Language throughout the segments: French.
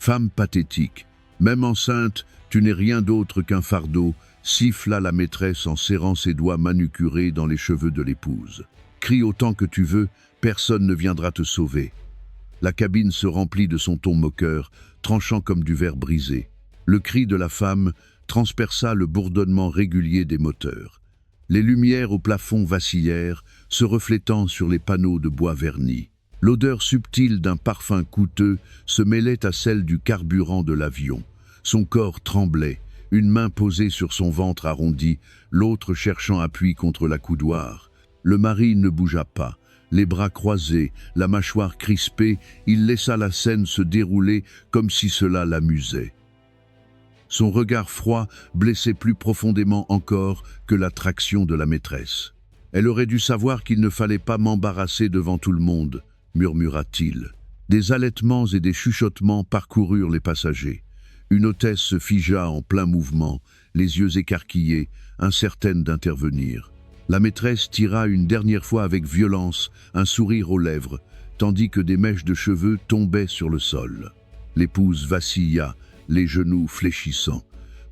Femme pathétique, même enceinte, tu n'es rien d'autre qu'un fardeau, siffla la maîtresse en serrant ses doigts manucurés dans les cheveux de l'épouse. Crie autant que tu veux, personne ne viendra te sauver. La cabine se remplit de son ton moqueur, tranchant comme du verre brisé. Le cri de la femme transperça le bourdonnement régulier des moteurs. Les lumières au plafond vacillèrent, se reflétant sur les panneaux de bois vernis. L'odeur subtile d'un parfum coûteux se mêlait à celle du carburant de l'avion. Son corps tremblait, une main posée sur son ventre arrondi, l'autre cherchant appui contre la coudoir. Le mari ne bougea pas. Les bras croisés, la mâchoire crispée, il laissa la scène se dérouler comme si cela l'amusait. Son regard froid blessait plus profondément encore que l'attraction de la maîtresse. « Elle aurait dû savoir qu'il ne fallait pas m'embarrasser devant tout le monde », murmura-t-il. Des halètements et des chuchotements parcoururent les passagers. Une hôtesse se figea en plein mouvement, les yeux écarquillés, incertaine d'intervenir. La maîtresse tira une dernière fois avec violence, un sourire aux lèvres, tandis que des mèches de cheveux tombaient sur le sol. L'épouse vacilla, les genoux fléchissants.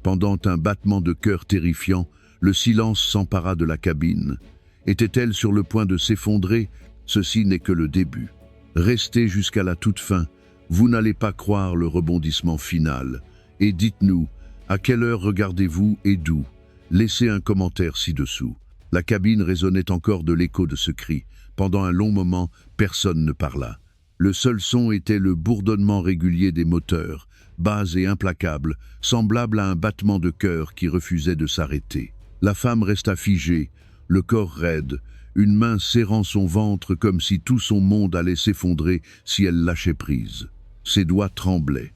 Pendant un battement de cœur terrifiant, le silence s'empara de la cabine. Était-elle sur le point de s'effondrer? Ceci n'est que le début. Restez jusqu'à la toute fin, vous n'allez pas croire le rebondissement final. Et dites-nous, à quelle heure regardez-vous et d'où? Laissez un commentaire ci-dessous. La cabine résonnait encore de l'écho de ce cri. Pendant un long moment, personne ne parla. Le seul son était le bourdonnement régulier des moteurs, bas et implacable, semblable à un battement de cœur qui refusait de s'arrêter. La femme resta figée, le corps raide, une main serrant son ventre comme si tout son monde allait s'effondrer si elle lâchait prise. Ses doigts tremblaient.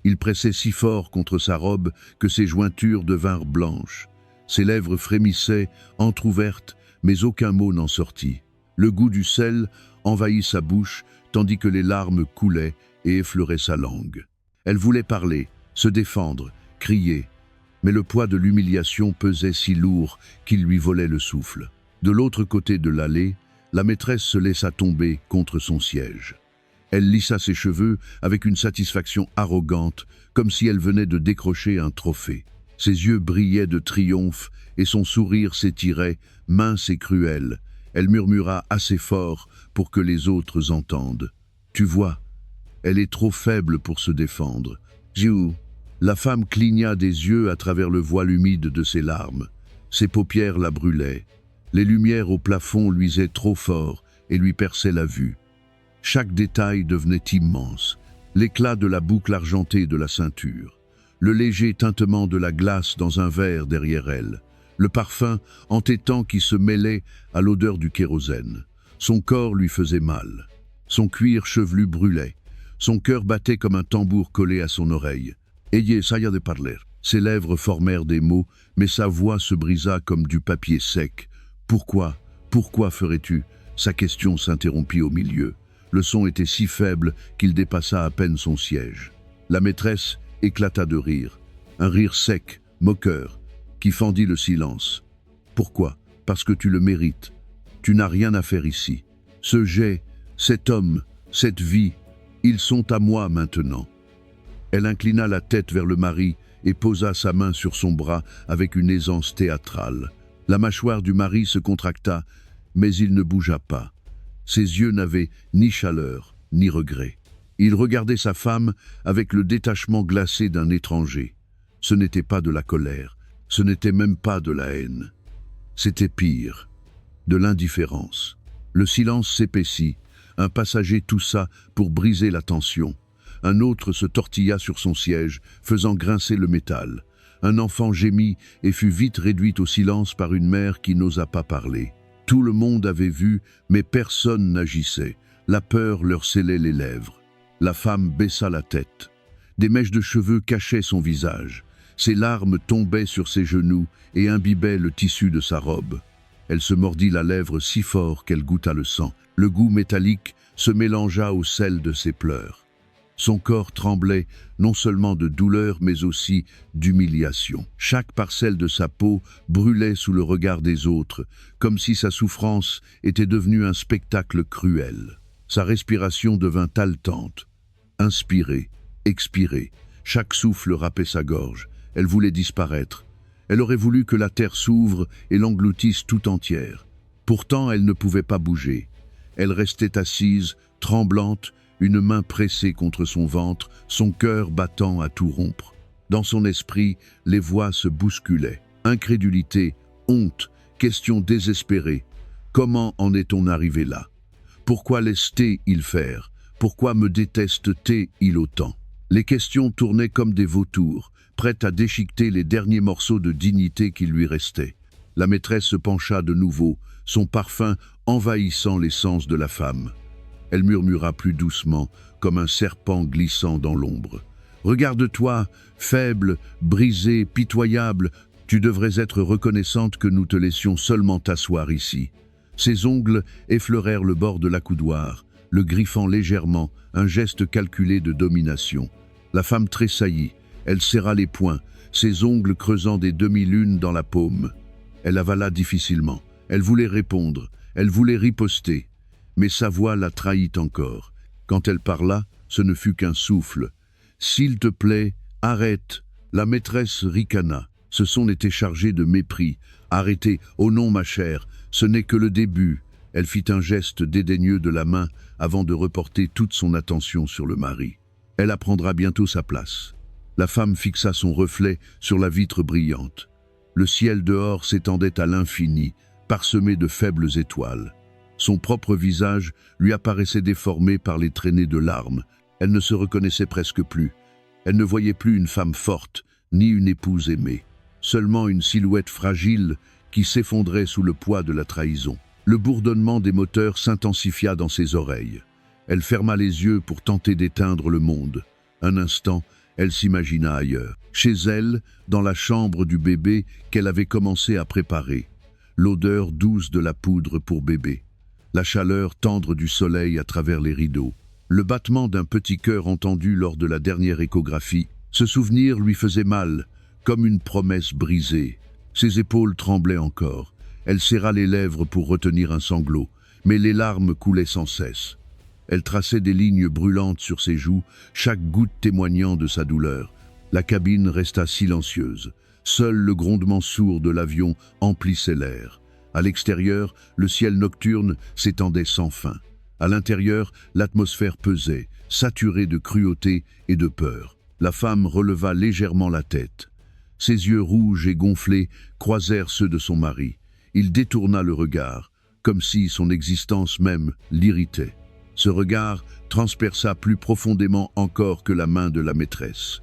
Il pressait si fort contre sa robe que ses jointures devinrent blanches. Ses lèvres frémissaient, entr'ouvertes, mais aucun mot n'en sortit. Le goût du sel envahit sa bouche, tandis que les larmes coulaient et effleuraient sa langue. Elle voulait parler, se défendre, crier, mais le poids de l'humiliation pesait si lourd qu'il lui volait le souffle. De l'autre côté de l'allée, la maîtresse se laissa tomber contre son siège. Elle lissa ses cheveux avec une satisfaction arrogante, comme si elle venait de décrocher un trophée. Ses yeux brillaient de triomphe et son sourire s'étirait, mince et cruel. Elle murmura assez fort pour que les autres entendent. « Tu vois, elle est trop faible pour se défendre. » Jiu. La femme cligna des yeux à travers le voile humide de ses larmes. Ses paupières la brûlaient. Les lumières au plafond luisaient trop fort et lui perçaient la vue. Chaque détail devenait immense. L'éclat de la boucle argentée de la ceinture. Le léger tintement de la glace dans un verre derrière elle, le parfum entêtant qui se mêlait à l'odeur du kérosène. Son corps lui faisait mal. Son cuir chevelu brûlait. Son cœur battait comme un tambour collé à son oreille. « Ayez, ça y a de parler ». Ses lèvres formèrent des mots, mais sa voix se brisa comme du papier sec. « Pourquoi ferais-tu » Sa question s'interrompit au milieu. Le son était si faible qu'il dépassa à peine son siège. La maîtresse éclata de rire, un rire sec, moqueur, qui fendit le silence. « Pourquoi? Parce que tu le mérites. Tu n'as rien à faire ici. Ce jet, cet homme, cette vie, ils sont à moi maintenant. » Elle inclina la tête vers le mari et posa sa main sur son bras avec une aisance théâtrale. La mâchoire du mari se contracta, mais il ne bougea pas. Ses yeux n'avaient ni chaleur, ni regret. Il regardait sa femme avec le détachement glacé d'un étranger. Ce n'était pas de la colère, ce n'était même pas de la haine. C'était pire, de l'indifférence. Le silence s'épaissit, un passager toussa pour briser la tension. Un autre se tortilla sur son siège, faisant grincer le métal. Un enfant gémit et fut vite réduit au silence par une mère qui n'osa pas parler. Tout le monde avait vu, mais personne n'agissait. La peur leur scellait les lèvres. La femme baissa la tête. Des mèches de cheveux cachaient son visage. Ses larmes tombaient sur ses genoux et imbibaient le tissu de sa robe. Elle se mordit la lèvre si fort qu'elle goûta le sang. Le goût métallique se mélangea au sel de ses pleurs. Son corps tremblait non seulement de douleur mais aussi d'humiliation. Chaque parcelle de sa peau brûlait sous le regard des autres, comme si sa souffrance était devenue un spectacle cruel. Sa respiration devint haletante. Inspirer, expirer. Chaque souffle râpait sa gorge. Elle voulait disparaître. Elle aurait voulu que la terre s'ouvre et l'engloutisse tout entière. Pourtant, elle ne pouvait pas bouger. Elle restait assise, tremblante, une main pressée contre son ventre, son cœur battant à tout rompre. Dans son esprit, les voix se bousculaient. Incrédulité, honte, questions désespérées. Comment en est-on arrivé là? Pourquoi laisse-t-il faire? Pourquoi me déteste-t-il autant? Les questions tournaient comme des vautours, prêtes à déchiqueter les derniers morceaux de dignité qui lui restaient. La maîtresse se pencha de nouveau, son parfum envahissant les sens de la femme. Elle murmura plus doucement, comme un serpent glissant dans l'ombre. « Regarde-toi, faible, brisée, pitoyable, tu devrais être reconnaissante que nous te laissions seulement t'asseoir ici. » Ses ongles effleurèrent le bord de l'accoudoir, le griffant légèrement, un geste calculé de domination. La femme tressaillit, elle serra les poings, ses ongles creusant des demi-lunes dans la paume. Elle avala difficilement, elle voulait répondre, elle voulait riposter. Mais sa voix la trahit encore. Quand elle parla, ce ne fut qu'un souffle. « S'il te plaît, arrête !» La maîtresse ricana. Ce son était chargé de mépris. « Arrêtez, oh non ma chère, ce n'est que le début. » Elle fit un geste dédaigneux de la main avant de reporter toute son attention sur le mari. Elle apprendra bientôt sa place. La femme fixa son reflet sur la vitre brillante. Le ciel dehors s'étendait à l'infini, parsemé de faibles étoiles. Son propre visage lui apparaissait déformé par les traînées de larmes. Elle ne se reconnaissait presque plus. Elle ne voyait plus une femme forte, ni une épouse aimée. Seulement une silhouette fragile qui s'effondrait sous le poids de la trahison. Le bourdonnement des moteurs s'intensifia dans ses oreilles. Elle ferma les yeux pour tenter d'éteindre le monde. Un instant, elle s'imagina ailleurs. Chez elle, dans la chambre du bébé qu'elle avait commencé à préparer. L'odeur douce de la poudre pour bébé. La chaleur tendre du soleil à travers les rideaux. Le battement d'un petit cœur entendu lors de la dernière échographie. Ce souvenir lui faisait mal, comme une promesse brisée. Ses épaules tremblaient encore. Elle serra les lèvres pour retenir un sanglot, mais les larmes coulaient sans cesse. Elle traçait des lignes brûlantes sur ses joues, chaque goutte témoignant de sa douleur. La cabine resta silencieuse. Seul le grondement sourd de l'avion emplissait l'air. À l'extérieur, le ciel nocturne s'étendait sans fin. À l'intérieur, l'atmosphère pesait, saturée de cruauté et de peur. La femme releva légèrement la tête. Ses yeux rouges et gonflés croisèrent ceux de son mari. Il détourna le regard, comme si son existence même l'irritait. Ce regard transperça plus profondément encore que la main de la maîtresse.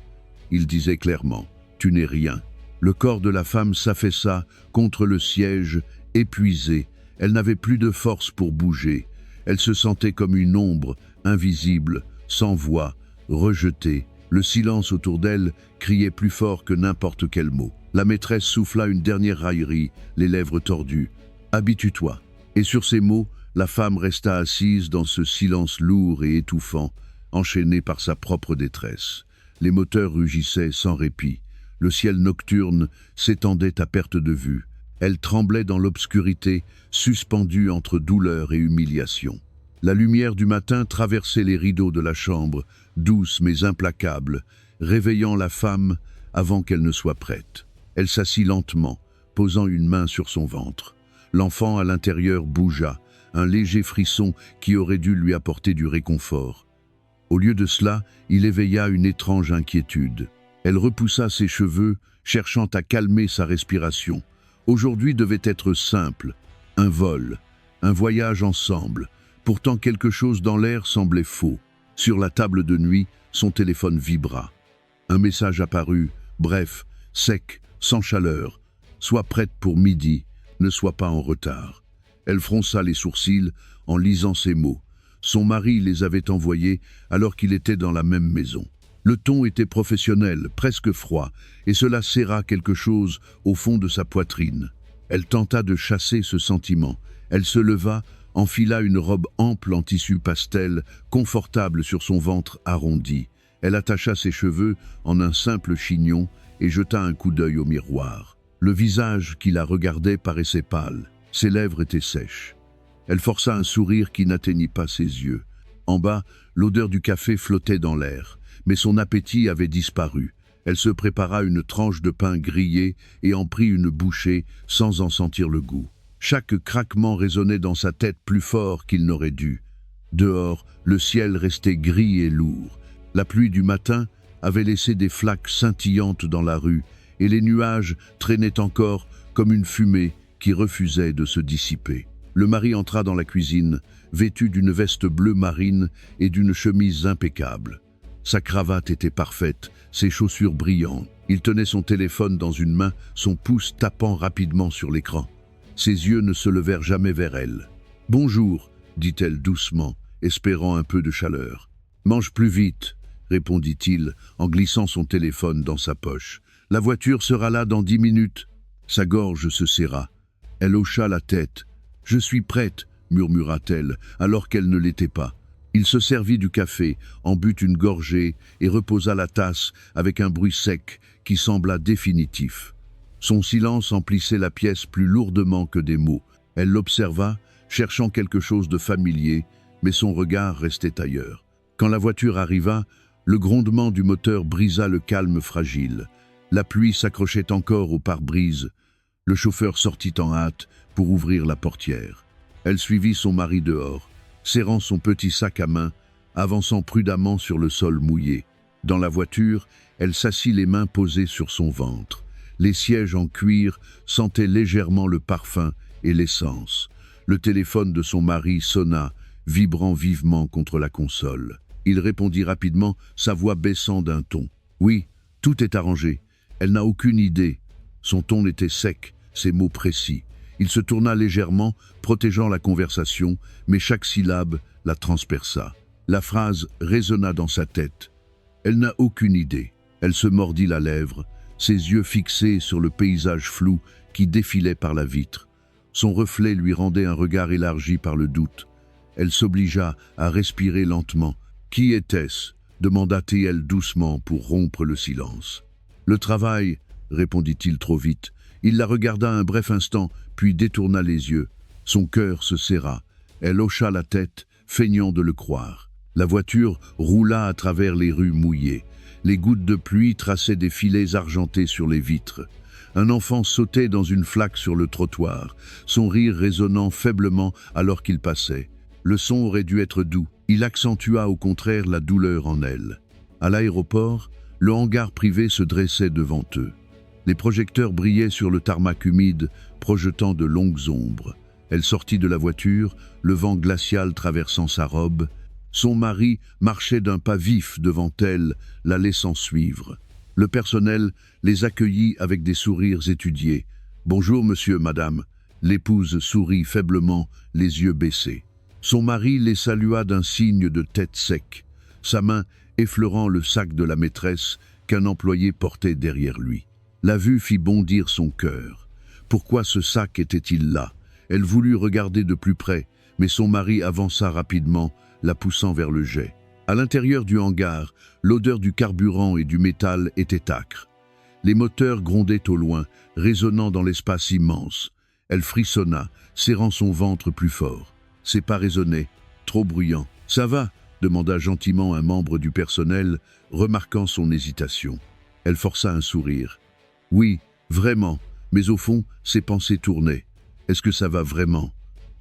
Il disait clairement « Tu n'es rien ». Le corps de la femme s'affaissa contre le siège, épuisée. Elle n'avait plus de force pour bouger. Elle se sentait comme une ombre, invisible, sans voix, rejetée. Le silence autour d'elle criait plus fort que n'importe quel mot. La maîtresse souffla une dernière raillerie, les lèvres tordues. « Habitue-toi ». Et sur ces mots, la femme resta assise dans ce silence lourd et étouffant, enchaînée par sa propre détresse. Les moteurs rugissaient sans répit. Le ciel nocturne s'étendait à perte de vue. Elle tremblait dans l'obscurité, suspendue entre douleur et humiliation. La lumière du matin traversait les rideaux de la chambre, douce mais implacable, réveillant la femme avant qu'elle ne soit prête. Elle s'assit lentement, posant une main sur son ventre. L'enfant à l'intérieur bougea, un léger frisson qui aurait dû lui apporter du réconfort. Au lieu de cela, il éveilla une étrange inquiétude. Elle repoussa ses cheveux, cherchant à calmer sa respiration. Aujourd'hui devait être simple, un vol, un voyage ensemble. Pourtant quelque chose dans l'air semblait faux. Sur la table de nuit, son téléphone vibra. Un message apparut, bref, sec, sans chaleur. « Sois prête pour midi, ne sois pas en retard ». Elle fronça les sourcils en lisant ces mots. Son mari les avait envoyés alors qu'il était dans la même maison. Le ton était professionnel, presque froid, et cela serra quelque chose au fond de sa poitrine. Elle tenta de chasser ce sentiment. Elle se leva, enfila une robe ample en tissu pastel, confortable sur son ventre arrondi. Elle attacha ses cheveux en un simple chignon et jeta un coup d'œil au miroir. Le visage qui la regardait paraissait pâle. Ses lèvres étaient sèches. Elle força un sourire qui n'atteignit pas ses yeux. En bas, l'odeur du café flottait dans l'air. mais son appétit avait disparu. Elle se prépara une tranche de pain grillé et en prit une bouchée sans en sentir le goût. Chaque craquement résonnait dans sa tête plus fort qu'il n'aurait dû. Dehors, le ciel restait gris et lourd. La pluie du matin avait laissé des flaques scintillantes dans la rue et les nuages traînaient encore comme une fumée qui refusait de se dissiper. Le mari entra dans la cuisine, vêtu d'une veste bleue marine et d'une chemise impeccable. Sa cravate était parfaite, ses chaussures brillantes. Il tenait son téléphone dans une main, son pouce tapant rapidement sur l'écran. Ses yeux ne se levèrent jamais vers elle. « Bonjour », dit-elle doucement, espérant un peu de chaleur. « Mange plus vite », répondit-il en glissant son téléphone dans sa poche. « La voiture sera là dans 10 minutes. » Sa gorge se serra. Elle hocha la tête. « Je suis prête », murmura-t-elle, alors qu'elle ne l'était pas. Il se servit du café, en but une gorgée et reposa la tasse avec un bruit sec qui sembla définitif. Son silence emplissait la pièce plus lourdement que des mots. Elle l'observa, cherchant quelque chose de familier, mais son regard restait ailleurs. Quand la voiture arriva, le grondement du moteur brisa le calme fragile. La pluie s'accrochait encore au pare-brise. Le chauffeur sortit en hâte pour ouvrir la portière. Elle suivit son mari dehors, serrant son petit sac à main, avançant prudemment sur le sol mouillé. Dans la voiture, elle s'assit les mains posées sur son ventre. Les sièges en cuir sentaient légèrement le parfum et l'essence. Le téléphone de son mari sonna, vibrant vivement contre la console. Il répondit rapidement, sa voix baissant d'un ton. « Oui, tout est arrangé. Elle n'a aucune idée. » Son ton était sec, ses mots précis. Il se tourna légèrement, protégeant la conversation, mais chaque syllabe la transperça. La phrase résonna dans sa tête. Elle n'a aucune idée. Elle se mordit la lèvre, ses yeux fixés sur le paysage flou qui défilait par la vitre. Son reflet lui rendait un regard élargi par le doute. Elle s'obligea à respirer lentement. « Qui était-ce » demanda-t-elle doucement pour rompre le silence. « Le travail » répondit-il trop vite. Il la regarda un bref instant, puis détourna les yeux. Son cœur se serra. Elle hocha la tête, feignant de le croire. La voiture roula à travers les rues mouillées. Les gouttes de pluie traçaient des filets argentés sur les vitres. Un enfant sautait dans une flaque sur le trottoir, son rire résonnant faiblement alors qu'il passait. Le son aurait dû être doux. Il accentua au contraire la douleur en elle. À l'aéroport, le hangar privé se dressait devant eux. Les projecteurs brillaient sur le tarmac humide, projetant de longues ombres. Elle sortit de la voiture, le vent glacial traversant sa robe. Son mari marchait d'un pas vif devant elle, la laissant suivre. Le personnel les accueillit avec des sourires étudiés. « Bonjour, monsieur, madame ». L'épouse sourit faiblement, les yeux baissés. Son mari les salua d'un signe de tête sec, sa main effleurant le sac de la maîtresse qu'un employé portait derrière lui. La vue fit bondir son cœur. Pourquoi ce sac était-il là? Elle voulut regarder de plus près, mais son mari avança rapidement, la poussant vers le jet. À l'intérieur du hangar, l'odeur du carburant et du métal était âcre. Les moteurs grondaient au loin, résonnant dans l'espace immense. Elle frissonna, serrant son ventre plus fort. Ses pas résonnaient, trop bruyants. « Ça va ?» demanda gentiment un membre du personnel, remarquant son hésitation. Elle força un sourire. « Oui, vraiment, mais au fond, ses pensées tournaient. Est-ce que ça va vraiment?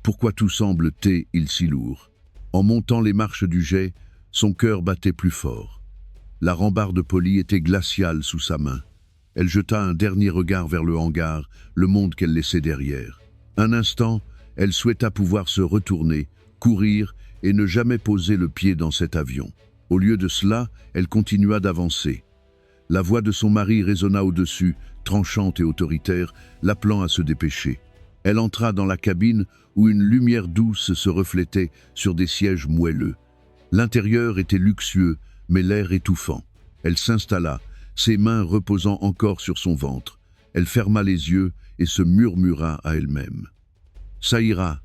Pourquoi tout semble-t-il si lourd ?» En montant les marches du jet, son cœur battait plus fort. La rambarde polie était glaciale sous sa main. Elle jeta un dernier regard vers le hangar, le monde qu'elle laissait derrière. Un instant, elle souhaita pouvoir se retourner, courir et ne jamais poser le pied dans cet avion. Au lieu de cela, elle continua d'avancer. La voix de son mari résonna au-dessus, tranchante et autoritaire, l'appelant à se dépêcher. Elle entra dans la cabine où une lumière douce se reflétait sur des sièges moelleux. L'intérieur était luxueux, mais l'air étouffant. Elle s'installa, ses mains reposant encore sur son ventre. Elle ferma les yeux et se murmura à elle-même. « Ça ira,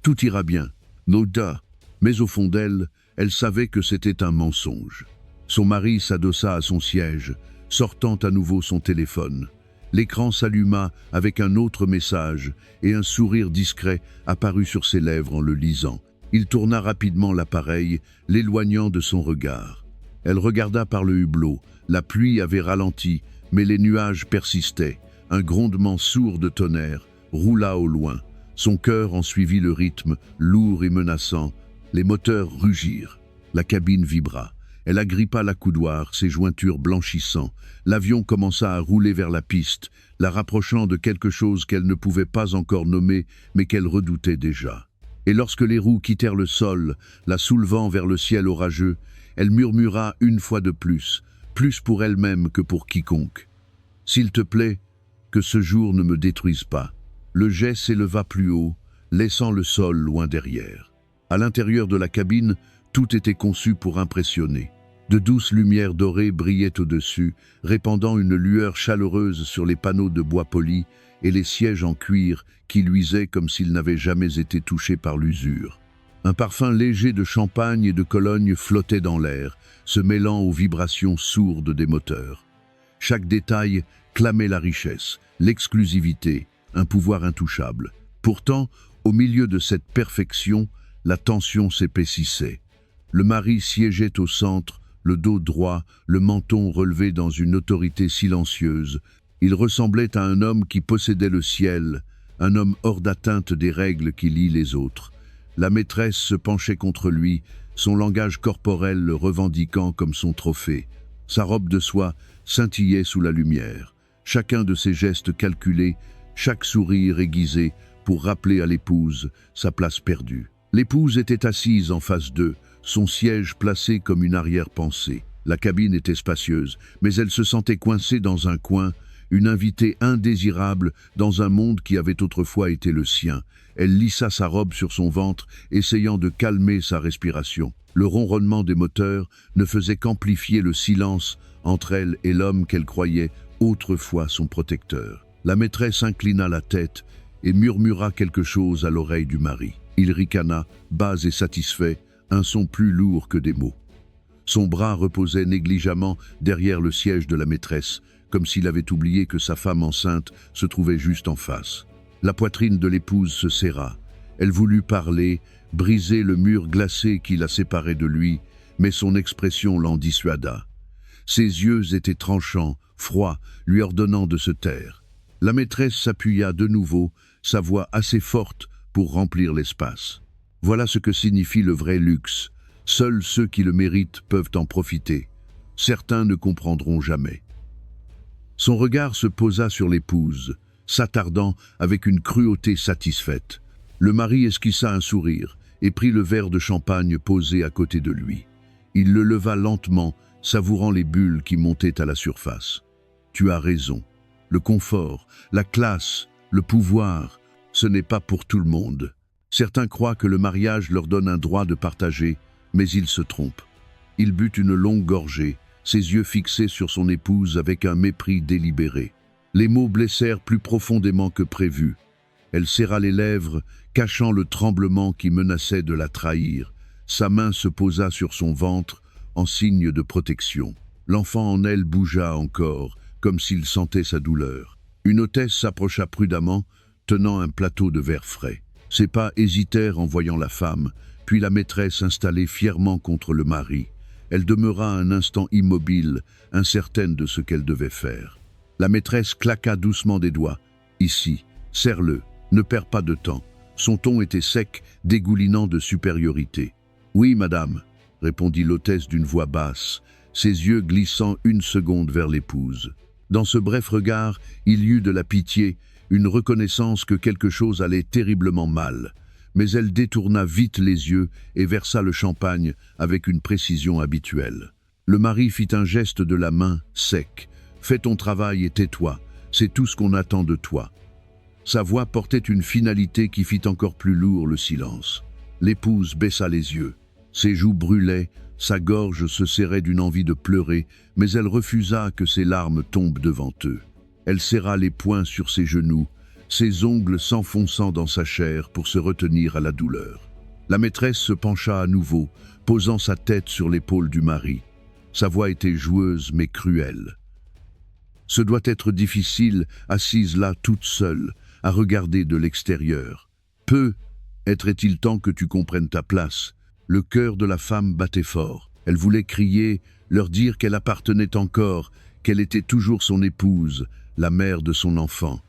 tout ira bien, Noda ». Mais au fond d'elle, elle savait que c'était un mensonge. Son mari s'adossa à son siège, sortant à nouveau son téléphone. L'écran s'alluma avec un autre message et un sourire discret apparut sur ses lèvres en le lisant. Il tourna rapidement l'appareil, l'éloignant de son regard. Elle regarda par le hublot. La pluie avait ralenti, mais les nuages persistaient. Un grondement sourd de tonnerre roula au loin. Son cœur en suivit le rythme, lourd et menaçant. Les moteurs rugirent. La cabine vibra. Elle agrippa l'accoudoir, ses jointures blanchissant. L'avion commença à rouler vers la piste, la rapprochant de quelque chose qu'elle ne pouvait pas encore nommer, mais qu'elle redoutait déjà. Et lorsque les roues quittèrent le sol, la soulevant vers le ciel orageux, elle murmura une fois de plus pour elle-même que pour quiconque. « S'il te plaît, que ce jour ne me détruise pas. » Le jet s'éleva plus haut, laissant le sol loin derrière. À l'intérieur de la cabine, tout était conçu pour impressionner. De douces lumières dorées brillaient au-dessus, répandant une lueur chaleureuse sur les panneaux de bois poli et les sièges en cuir qui luisaient comme s'ils n'avaient jamais été touchés par l'usure. Un parfum léger de champagne et de Cologne flottait dans l'air, se mêlant aux vibrations sourdes des moteurs. Chaque détail clamait la richesse, l'exclusivité, un pouvoir intouchable. Pourtant, au milieu de cette perfection, la tension s'épaississait. Le mari siégeait au centre, le dos droit, le menton relevé dans une autorité silencieuse. Il ressemblait à un homme qui possédait le ciel, un homme hors d'atteinte des règles qui lient les autres. La maîtresse se penchait contre lui, son langage corporel le revendiquant comme son trophée. Sa robe de soie scintillait sous la lumière. Chacun de ses gestes calculés, chaque sourire aiguisé pour rappeler à l'épouse sa place perdue. L'épouse était assise en face d'eux, son siège placé comme une arrière-pensée. La cabine était spacieuse, mais elle se sentait coincée dans un coin, une invitée indésirable dans un monde qui avait autrefois été le sien. Elle lissa sa robe sur son ventre, essayant de calmer sa respiration. Le ronronnement des moteurs ne faisait qu'amplifier le silence entre elle et l'homme qu'elle croyait autrefois son protecteur. La maîtresse inclina la tête et murmura quelque chose à l'oreille du mari. Il ricana, bas et satisfait, un son plus lourd que des mots. Son bras reposait négligemment derrière le siège de la maîtresse, comme s'il avait oublié que sa femme enceinte se trouvait juste en face. La poitrine de l'épouse se serra. Elle voulut parler, briser le mur glacé qui la séparait de lui, mais son expression l'en dissuada. Ses yeux étaient tranchants, froids, lui ordonnant de se taire. La maîtresse s'appuya de nouveau, sa voix assez forte pour remplir l'espace. Voilà ce que signifie le vrai luxe. Seuls ceux qui le méritent peuvent en profiter. Certains ne comprendront jamais. Son regard se posa sur l'épouse, s'attardant avec une cruauté satisfaite. Le mari esquissa un sourire et prit le verre de champagne posé à côté de lui. Il le leva lentement, savourant les bulles qui montaient à la surface. « Tu as raison. Le confort, la classe, le pouvoir, ce n'est pas pour tout le monde. Certains croient que le mariage leur donne un droit de partager, mais ils se trompent. » Il but une longue gorgée, ses yeux fixés sur son épouse avec un mépris délibéré. Les mots blessèrent plus profondément que prévu. Elle serra les lèvres, cachant le tremblement qui menaçait de la trahir. Sa main se posa sur son ventre, en signe de protection. L'enfant en elle bougea encore, comme s'il sentait sa douleur. Une hôtesse s'approcha prudemment, tenant un plateau de verre frais. Ses pas hésitèrent en voyant la femme, puis la maîtresse installée fièrement contre le mari. Elle demeura un instant immobile, incertaine de ce qu'elle devait faire. La maîtresse claqua doucement des doigts. « Ici, serre-le, ne perds pas de temps. » Son ton était sec, dégoulinant de supériorité. « Oui, madame, » répondit l'hôtesse d'une voix basse, ses yeux glissant une seconde vers l'épouse. Dans ce bref regard, il y eut de la pitié, une reconnaissance que quelque chose allait terriblement mal. Mais elle détourna vite les yeux et versa le champagne avec une précision habituelle. Le mari fit un geste de la main, sec. « Fais ton travail et tais-toi, c'est tout ce qu'on attend de toi. » Sa voix portait une finalité qui fit encore plus lourd le silence. L'épouse baissa les yeux. Ses joues brûlaient, sa gorge se serrait d'une envie de pleurer, mais elle refusa que ses larmes tombent devant eux. Elle serra les poings sur ses genoux, ses ongles s'enfonçant dans sa chair pour se retenir à la douleur. La maîtresse se pencha à nouveau, posant sa tête sur l'épaule du mari. Sa voix était joueuse mais cruelle. « Ce doit être difficile, assise là toute seule, à regarder de l'extérieur. Peu être-il temps que tu comprennes ta place. » Le cœur de la femme battait fort. Elle voulait crier leur dire qu'elle appartenait encore, qu'elle était toujours son épouse, la mère de son enfant.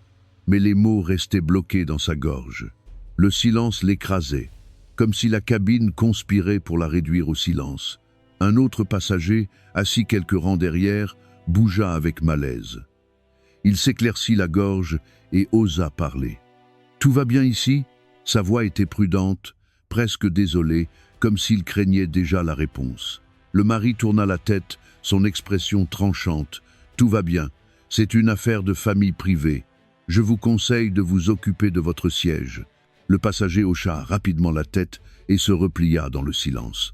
Mais les mots restaient bloqués dans sa gorge. Le silence l'écrasait, comme si la cabine conspirait pour la réduire au silence. Un autre passager, assis quelques rangs derrière, bougea avec malaise. Il s'éclaircit la gorge et osa parler. « Tout va bien ici ?» Sa voix était prudente, presque désolée, comme s'il craignait déjà la réponse. Le mari tourna la tête, son expression tranchante. « Tout va bien, c'est une affaire de famille privée. Je vous conseille de vous occuper de votre siège. » Le passager hocha rapidement la tête et se replia dans le silence.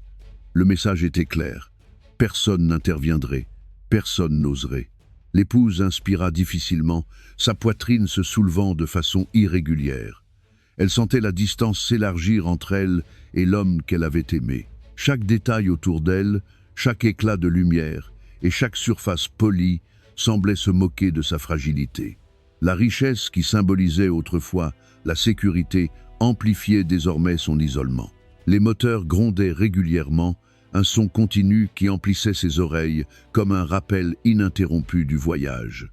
Le message était clair. Personne n'interviendrait, personne n'oserait. L'épouse inspira difficilement, sa poitrine se soulevant de façon irrégulière. Elle sentait la distance s'élargir entre elle et l'homme qu'elle avait aimé. Chaque détail autour d'elle, chaque éclat de lumière et chaque surface polie semblait se moquer de sa fragilité. La richesse qui symbolisait autrefois la sécurité amplifiait désormais son isolement. Les moteurs grondaient régulièrement, un son continu qui emplissait ses oreilles comme un rappel ininterrompu du voyage.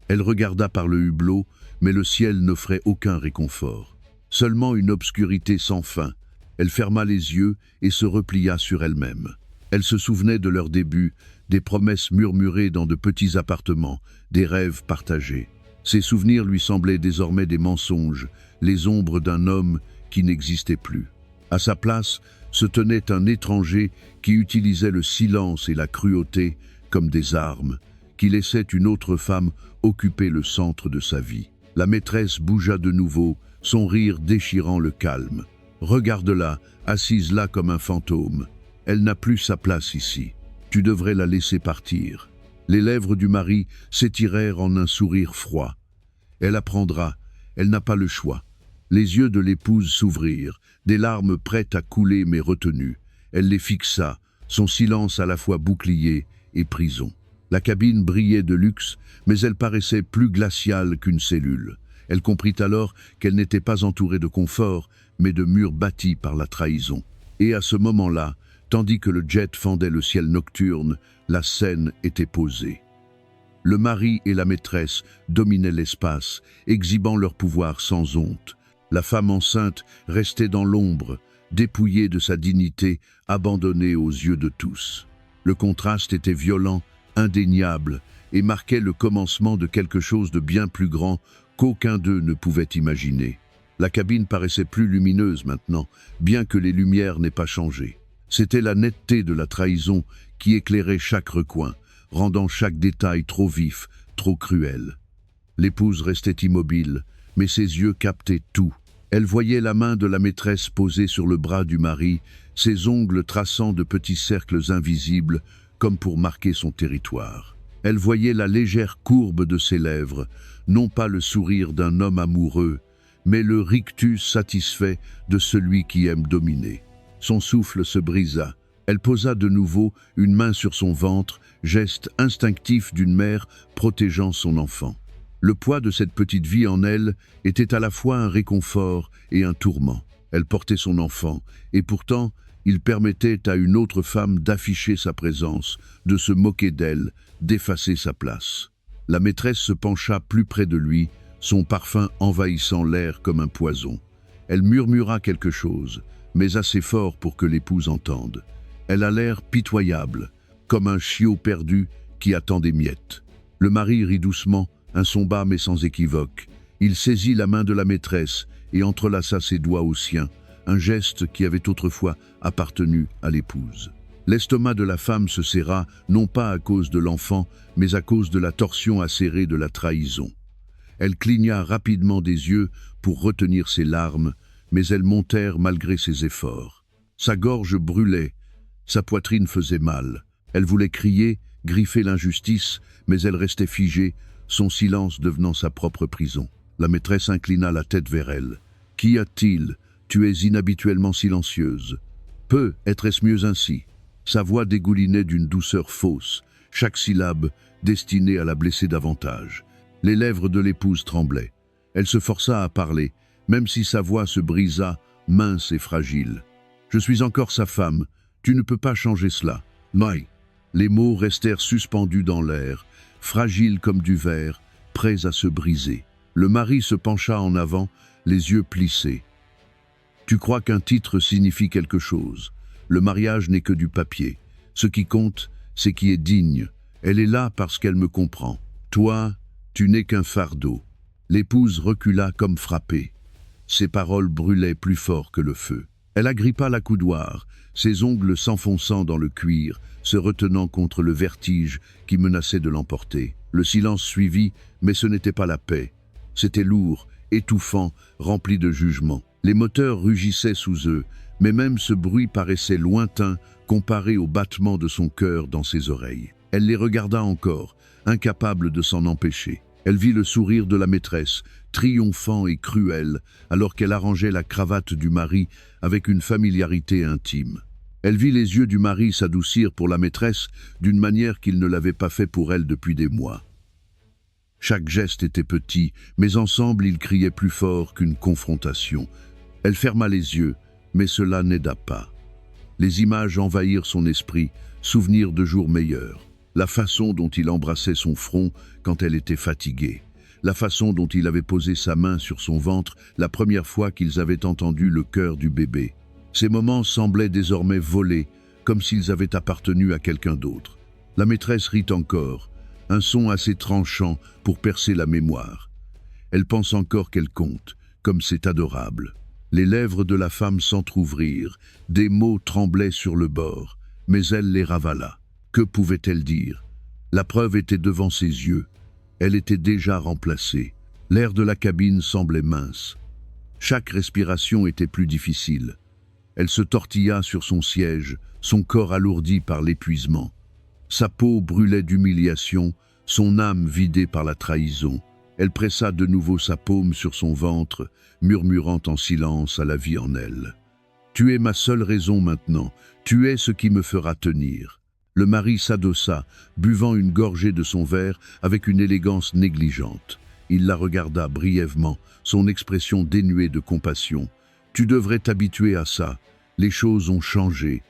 Elle regarda par le hublot, mais le ciel n'offrait aucun réconfort. Seulement une obscurité sans fin. Elle ferma les yeux et se replia sur elle-même. Elle se souvenait de leur début, des promesses murmurées dans de petits appartements, des rêves partagés. Ces souvenirs lui semblaient désormais des mensonges, les ombres d'un homme qui n'existait plus. À sa place se tenait un étranger qui utilisait le silence et la cruauté comme des armes, qui laissait une autre femme occuper le centre de sa vie. La maîtresse bougea de nouveau, son rire déchirant le calme. « Regarde-la, assise là comme un fantôme. Elle n'a plus sa place ici. Tu devrais la laisser partir. » Les lèvres du mari s'étirèrent en un sourire froid. « Elle apprendra, elle n'a pas le choix. » Les yeux de l'épouse s'ouvrirent, des larmes prêtes à couler mais retenues. Elle les fixa, son silence à la fois bouclier et prison. La cabine brillait de luxe, mais elle paraissait plus glaciale qu'une cellule. Elle comprit alors qu'elle n'était pas entourée de confort, mais de murs bâtis par la trahison. Et à ce moment-là, tandis que le jet fendait le ciel nocturne, la scène était posée. Le mari et la maîtresse dominaient l'espace, exhibant leur pouvoir sans honte. La femme enceinte restait dans l'ombre, dépouillée de sa dignité, abandonnée aux yeux de tous. Le contraste était violent, indéniable, et marquait le commencement de quelque chose de bien plus grand qu'aucun d'eux ne pouvait imaginer. La cabine paraissait plus lumineuse maintenant, bien que les lumières n'aient pas changé. C'était la netteté de la trahison qui éclairait chaque recoin, rendant chaque détail trop vif, trop cruel. L'épouse restait immobile, mais ses yeux captaient tout. Elle voyait la main de la maîtresse posée sur le bras du mari, ses ongles traçant de petits cercles invisibles, comme pour marquer son territoire. Elle voyait la légère courbe de ses lèvres, non pas le sourire d'un homme amoureux, mais le rictus satisfait de celui qui aime dominer. Son souffle se brisa. Elle posa de nouveau une main sur son ventre, geste instinctif d'une mère protégeant son enfant. Le poids de cette petite vie en elle était à la fois un réconfort et un tourment. Elle portait son enfant, et pourtant, il permettait à une autre femme d'afficher sa présence, de se moquer d'elle, d'effacer sa place. La maîtresse se pencha plus près de lui, son parfum envahissant l'air comme un poison. Elle murmura quelque chose, mais assez fort pour que l'épouse entende. Elle a l'air pitoyable, comme un chiot perdu qui attend des miettes. Le mari rit doucement, un son bas mais sans équivoque. Il saisit la main de la maîtresse et entrelaça ses doigts aux siens, un geste qui avait autrefois appartenu à l'épouse. L'estomac de la femme se serra, non pas à cause de l'enfant, mais à cause de la torsion acérée de la trahison. Elle cligna rapidement des yeux pour retenir ses larmes, mais elles montèrent malgré ses efforts. Sa gorge brûlait, sa poitrine faisait mal. Elle voulait crier, griffer l'injustice, mais elle restait figée, son silence devenant sa propre prison. La maîtresse inclina la tête vers elle. « Qu'y a-t-il? Tu es inhabituellement silencieuse. » « Peu, être-ce mieux ainsi ?» Sa voix dégoulinait d'une douceur fausse, chaque syllabe destinée à la blesser davantage. Les lèvres de l'épouse tremblaient. Elle se força à parler, même si sa voix se brisa, mince et fragile. « Je suis encore sa femme. Tu ne peux pas changer cela. » « Mai. » Les mots restèrent suspendus dans l'air, fragiles comme du verre, prêts à se briser. Le mari se pencha en avant, les yeux plissés. « Tu crois qu'un titre signifie quelque chose. Le mariage n'est que du papier. Ce qui compte, c'est qui est digne. Elle est là parce qu'elle me comprend. Toi, tu n'es qu'un fardeau. » L'épouse recula comme frappée. Ses paroles brûlaient plus fort que le feu. Elle agrippa la coudoir, ses ongles s'enfonçant dans le cuir, se retenant contre le vertige qui menaçait de l'emporter. Le silence suivit, mais ce n'était pas la paix. C'était lourd, étouffant, rempli de jugement. Les moteurs rugissaient sous eux, mais même ce bruit paraissait lointain comparé au battement de son cœur dans ses oreilles. Elle les regarda encore, incapable de s'en empêcher. Elle vit le sourire de la maîtresse, triomphant et cruel, alors qu'elle arrangeait la cravate du mari avec une familiarité intime. Elle vit les yeux du mari s'adoucir pour la maîtresse d'une manière qu'il ne l'avait pas fait pour elle depuis des mois. Chaque geste était petit, mais ensemble ils criaient plus fort qu'une confrontation. Elle ferma les yeux, mais cela n'aida pas. Les images envahirent son esprit, souvenirs de jours meilleurs. La façon dont il embrassait son front quand elle était fatiguée. La façon dont il avait posé sa main sur son ventre la première fois qu'ils avaient entendu le cœur du bébé. Ces moments semblaient désormais volés, comme s'ils avaient appartenu à quelqu'un d'autre. La maîtresse rit encore, un son assez tranchant pour percer la mémoire. Elle pense encore qu'elle compte, comme c'est adorable. Les lèvres de la femme s'entr'ouvrirent, des mots tremblaient sur le bord, mais elle les ravala. Que pouvait-elle dire? La preuve était devant ses yeux. Elle était déjà remplacée. L'air de la cabine semblait mince. Chaque respiration était plus difficile. Elle se tortilla sur son siège, son corps alourdi par l'épuisement. Sa peau brûlait d'humiliation, son âme vidée par la trahison. Elle pressa de nouveau sa paume sur son ventre, murmurant en silence à la vie en elle. « Tu es ma seule raison maintenant, tu es ce qui me fera tenir. » Le mari s'adossa, buvant une gorgée de son verre avec une élégance négligente. Il la regarda brièvement, son expression dénuée de compassion. « Tu devrais t'habituer à ça. Les choses ont changé.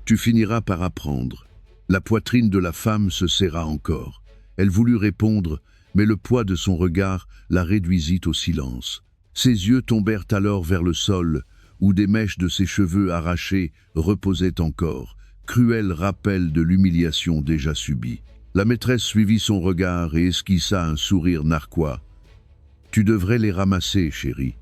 Tu finiras par apprendre. » La poitrine de la femme se serra encore. Elle voulut répondre, mais le poids de son regard la réduisit au silence. Ses yeux tombèrent alors vers le sol, où des mèches de ses cheveux arrachés reposaient encore. Cruel rappel de l'humiliation déjà subie. La maîtresse suivit son regard et esquissa un sourire narquois. « Tu devrais les ramasser, chérie.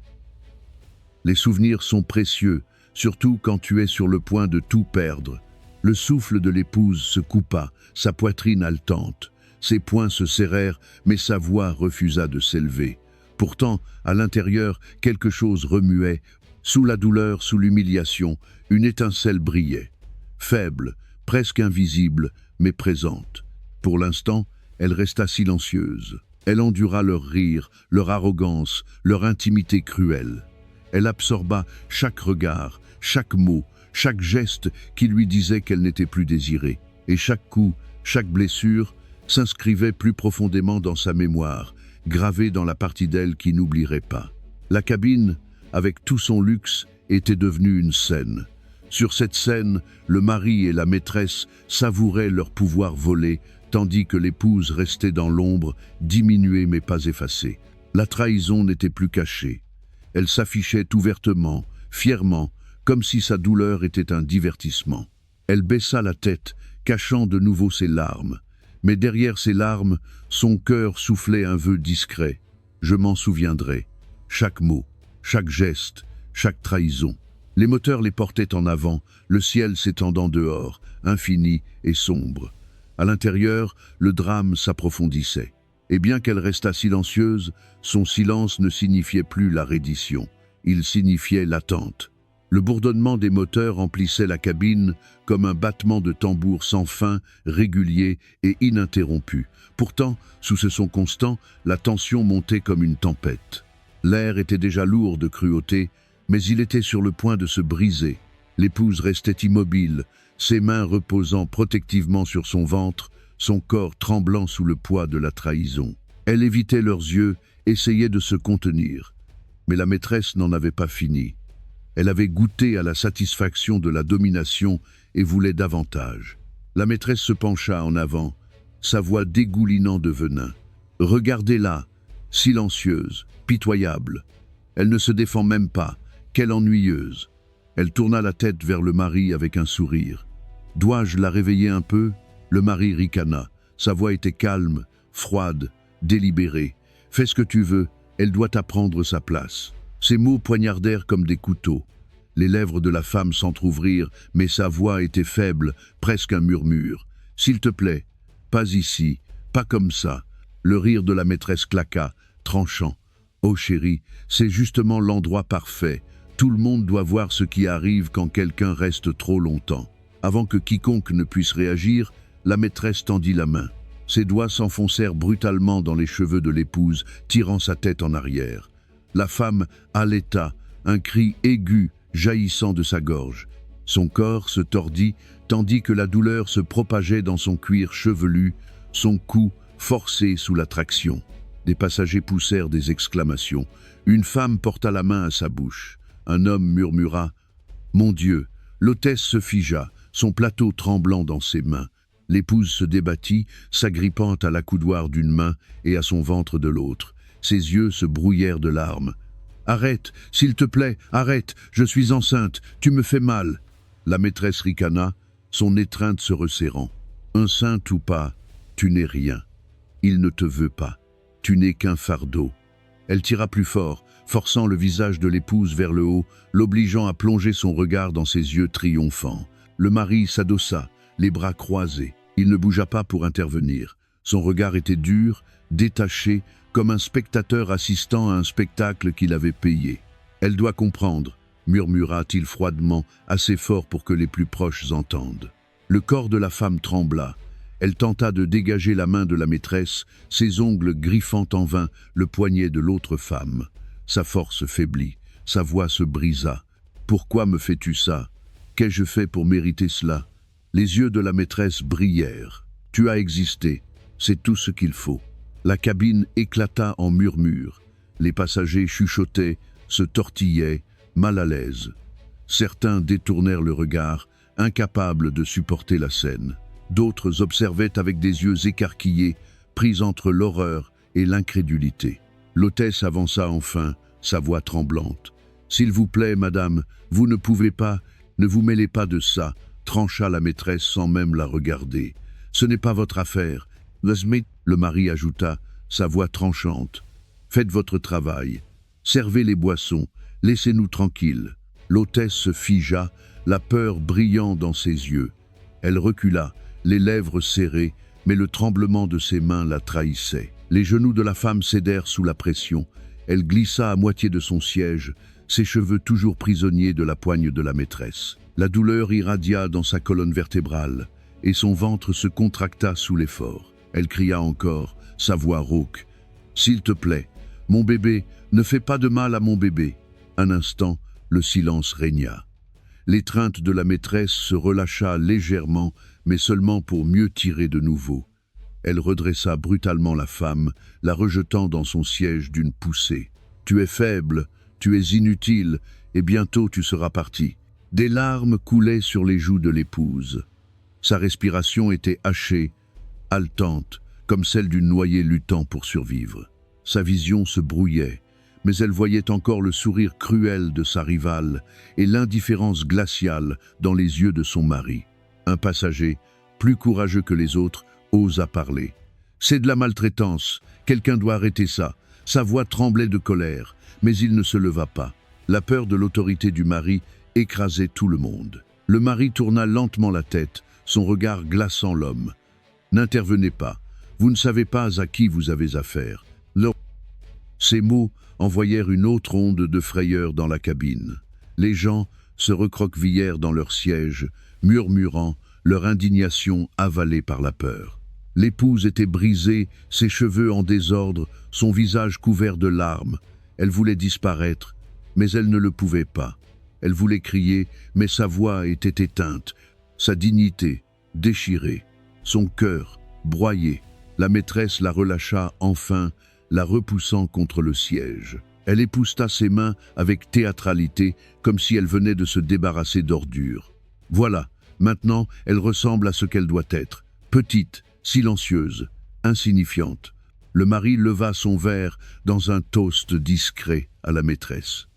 Les souvenirs sont précieux, surtout quand tu es sur le point de tout perdre. » Le souffle de l'épouse se coupa, sa poitrine haletante. Ses poings se serrèrent, mais sa voix refusa de s'élever. Pourtant, à l'intérieur, quelque chose remuait. Sous la douleur, sous l'humiliation, une étincelle brillait. Faible, presque invisible, mais présente. Pour l'instant, elle resta silencieuse. Elle endura leur rire, leur arrogance, leur intimité cruelle. Elle absorba chaque regard, chaque mot, chaque geste qui lui disait qu'elle n'était plus désirée. Et chaque coup, chaque blessure s'inscrivait plus profondément dans sa mémoire, gravée dans la partie d'elle qui n'oublierait pas. La cabine, avec tout son luxe, était devenue une scène. Sur cette scène, le mari et la maîtresse savouraient leur pouvoir volé, tandis que l'épouse restait dans l'ombre, diminuée mais pas effacée. La trahison n'était plus cachée. Elle s'affichait ouvertement, fièrement, comme si sa douleur était un divertissement. Elle baissa la tête, cachant de nouveau ses larmes. Mais derrière ses larmes, son cœur soufflait un vœu discret. Je m'en souviendrai. Chaque mot, chaque geste, chaque trahison. Les moteurs les portaient en avant, le ciel s'étendant dehors, infini et sombre. À l'intérieur, le drame s'approfondissait. Et bien qu'elle restât silencieuse, son silence ne signifiait plus la reddition. Il signifiait l'attente. Le bourdonnement des moteurs emplissait la cabine comme un battement de tambour sans fin, régulier et ininterrompu. Pourtant, sous ce son constant, la tension montait comme une tempête. L'air était déjà lourd de cruauté, mais il était sur le point de se briser. L'épouse restait immobile, ses mains reposant protectivement sur son ventre, son corps tremblant sous le poids de la trahison. Elle évitait leurs yeux, essayait de se contenir. Mais la maîtresse n'en avait pas fini. Elle avait goûté à la satisfaction de la domination et voulait davantage. La maîtresse se pencha en avant, sa voix dégoulinant de venin. « Regardez-la, silencieuse, pitoyable. Elle ne se défend même pas, quelle ennuyeuse. » Elle tourna la tête vers le mari avec un sourire. « Dois-je la réveiller un peu ?» Le mari ricana. Sa voix était calme, froide, délibérée. « Fais ce que tu veux, elle doit apprendre sa place. » Ces mots poignardèrent comme des couteaux. Les lèvres de la femme s'entr'ouvrirent, mais sa voix était faible, presque un murmure. « S'il te plaît, pas ici, pas comme ça. » Le rire de la maîtresse claqua, tranchant. « Oh chérie, c'est justement l'endroit parfait. Tout le monde doit voir ce qui arrive quand quelqu'un reste trop longtemps. » Avant que quiconque ne puisse réagir, la maîtresse tendit la main. Ses doigts s'enfoncèrent brutalement dans les cheveux de l'épouse, tirant sa tête en arrière. La femme haleta, un cri aigu jaillissant de sa gorge. Son corps se tordit, tandis que la douleur se propageait dans son cuir chevelu, son cou forcé sous la traction. Des passagers poussèrent des exclamations. Une femme porta la main à sa bouche. Un homme murmura « Mon Dieu !» L'hôtesse se figea, son plateau tremblant dans ses mains. L'épouse se débattit, s'agrippant à l'accoudoir d'une main et à son ventre de l'autre. Ses yeux se brouillèrent de larmes. « Arrête, s'il te plaît, arrête, je suis enceinte, tu me fais mal !» La maîtresse ricana, son étreinte se resserrant. « Enceinte ou pas, tu n'es rien. Il ne te veut pas. Tu n'es qu'un fardeau. » Elle tira plus fort, forçant le visage de l'épouse vers le haut, l'obligeant à plonger son regard dans ses yeux triomphants. Le mari s'adossa, les bras croisés. Il ne bougea pas pour intervenir. Son regard était dur, détaché, comme un spectateur assistant à un spectacle qu'il avait payé. « Elle doit comprendre », murmura-t-il froidement, assez fort pour que les plus proches entendent. Le corps de la femme trembla. Elle tenta de dégager la main de la maîtresse, ses ongles griffant en vain le poignet de l'autre femme. Sa force faiblit, sa voix se brisa. « Pourquoi me fais-tu ça? Qu'ai-je fait pour mériter cela ?» Les yeux de la maîtresse brillèrent. « Tu as existé, c'est tout ce qu'il faut. » La cabine éclata en murmures. Les passagers chuchotaient, se tortillaient, mal à l'aise. Certains détournèrent le regard, incapables de supporter la scène. D'autres observaient avec des yeux écarquillés, pris entre l'horreur et l'incrédulité. L'hôtesse avança enfin, sa voix tremblante. « S'il vous plaît, madame, vous ne pouvez pas, ne vous mêlez pas de ça, » trancha la maîtresse sans même la regarder. « Ce n'est pas votre affaire. » Le mari ajouta, sa voix tranchante. « Faites votre travail. Servez les boissons. Laissez-nous tranquilles. » L'hôtesse se figea, la peur brillant dans ses yeux. Elle recula, les lèvres serrées, mais le tremblement de ses mains la trahissait. Les genoux de la femme cédèrent sous la pression. Elle glissa à moitié de son siège, ses cheveux toujours prisonniers de la poigne de la maîtresse. La douleur irradia dans sa colonne vertébrale, et son ventre se contracta sous l'effort. Elle cria encore, sa voix rauque. « S'il te plaît, mon bébé, ne fais pas de mal à mon bébé. » Un instant, le silence régna. L'étreinte de la maîtresse se relâcha légèrement, mais seulement pour mieux tirer de nouveau. Elle redressa brutalement la femme, la rejetant dans son siège d'une poussée. « Tu es faible, tu es inutile, et bientôt tu seras parti. » Des larmes coulaient sur les joues de l'épouse. Sa respiration était hachée, haletante, comme celle d'une noyée luttant pour survivre. Sa vision se brouillait, mais elle voyait encore le sourire cruel de sa rivale et l'indifférence glaciale dans les yeux de son mari. Un passager, plus courageux que les autres, osa parler. « C'est de la maltraitance, quelqu'un doit arrêter ça. » Sa voix tremblait de colère, mais il ne se leva pas. La peur de l'autorité du mari écrasait tout le monde. Le mari tourna lentement la tête, son regard glaçant l'homme. « N'intervenez pas, vous ne savez pas à qui vous avez affaire. » Ces mots envoyèrent une autre onde de frayeur dans la cabine. Les gens se recroquevillèrent dans leurs sièges, murmurant, leur indignation avalée par la peur. L'épouse était brisée, ses cheveux en désordre, son visage couvert de larmes. Elle voulait disparaître, mais elle ne le pouvait pas. Elle voulait crier, mais sa voix était éteinte, sa dignité déchirée, son cœur broyé. La maîtresse la relâcha enfin, la repoussant contre le siège. Elle épousseta ses mains avec théâtralité, comme si elle venait de se débarrasser d'ordures. « Voilà, Maintenant, elle ressemble à ce qu'elle doit être, petite, silencieuse, insignifiante. Le mari leva son verre dans un toast discret à la maîtresse.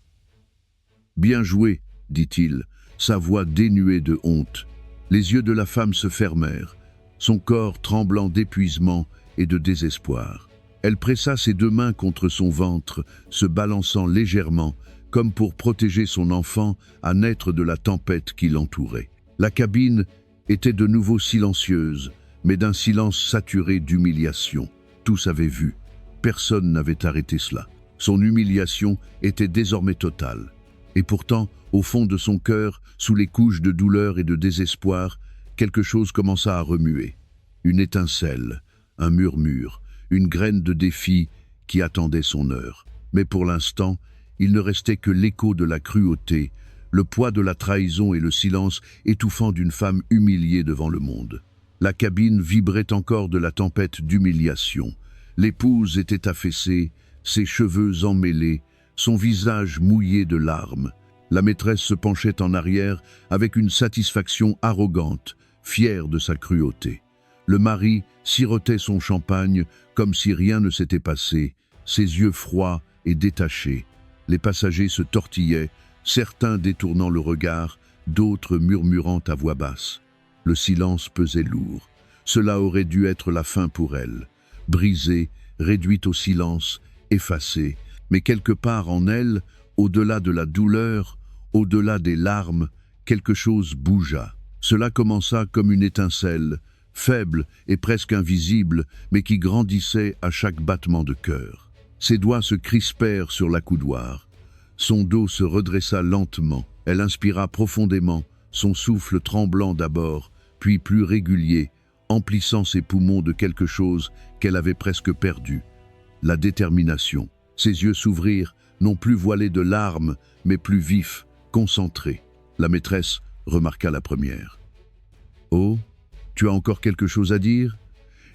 « Bien joué, dit-il, sa voix dénuée de honte. Les yeux de la femme se fermèrent, son corps tremblant d'épuisement et de désespoir. Elle pressa ses deux mains contre son ventre, se balançant légèrement, comme pour protéger son enfant à naître de la tempête qui l'entourait. La cabine était de nouveau silencieuse, mais d'un silence saturé d'humiliation. Tous avaient vu. Personne n'avait arrêté cela. Son humiliation était désormais totale. Et pourtant, au fond de son cœur, sous les couches de douleur et de désespoir, quelque chose commença à remuer. Une étincelle, un murmure, une graine de défi qui attendait son heure. Mais pour l'instant, il ne restait que l'écho de la cruauté, le poids de la trahison et le silence étouffant d'une femme humiliée devant le monde. La cabine vibrait encore de la tempête d'humiliation. L'épouse était affaissée, ses cheveux emmêlés, son visage mouillé de larmes. La maîtresse se penchait en arrière avec une satisfaction arrogante, fière de sa cruauté. Le mari sirotait son champagne comme si rien ne s'était passé, ses yeux froids et détachés. Les passagers se tortillaient, certains détournant le regard, d'autres murmurant à voix basse. Le silence pesait lourd. Cela aurait dû être la fin pour elle. Brisée, réduite au silence, effacée. Mais quelque part en elle, au-delà de la douleur, au-delà des larmes, quelque chose bougea. Cela commença comme une étincelle, faible et presque invisible, mais qui grandissait à chaque battement de cœur. Ses doigts se crispèrent sur l'accoudoir. Son dos se redressa lentement. Elle inspira profondément, son souffle tremblant d'abord, puis plus régulier, emplissant ses poumons de quelque chose qu'elle avait presque perdu. La détermination. Ses yeux s'ouvrirent, non plus voilés de larmes, mais plus vifs, concentrés. La maîtresse remarqua la première. « Oh, tu as encore quelque chose à dire ?»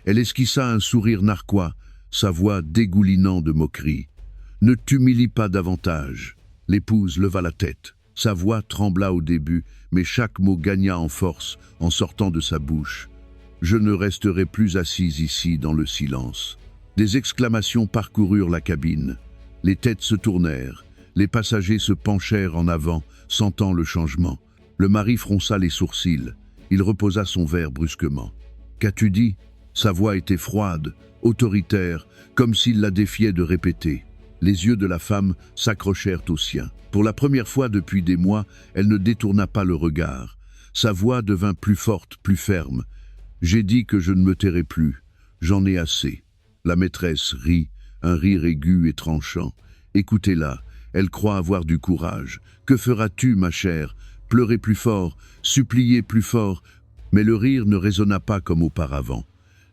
Elle esquissa un sourire narquois, sa voix dégoulinant de moquerie. « Ne t'humilie pas davantage. » L'épouse leva la tête. Sa voix trembla au début, mais chaque mot gagna en force en sortant de sa bouche. « Je ne resterai plus assise ici dans le silence. » Des exclamations parcoururent la cabine. Les têtes se tournèrent. Les passagers se penchèrent en avant, sentant le changement. Le mari fronça les sourcils. Il reposa son verre brusquement. « Qu'as-tu dit ?» Sa voix était froide, autoritaire, comme s'il la défiait de répéter. Les yeux de la femme s'accrochèrent aux siens. Pour la première fois depuis des mois, elle ne détourna pas le regard. Sa voix devint plus forte, plus ferme. « J'ai dit que je ne me tairai plus. J'en ai assez. » La maîtresse rit, un rire aigu et tranchant. « Écoutez-la, elle croit avoir du courage. Que feras-tu, ma chère? Pleurer plus fort, supplier plus fort. » Mais le rire ne résonna pas comme auparavant.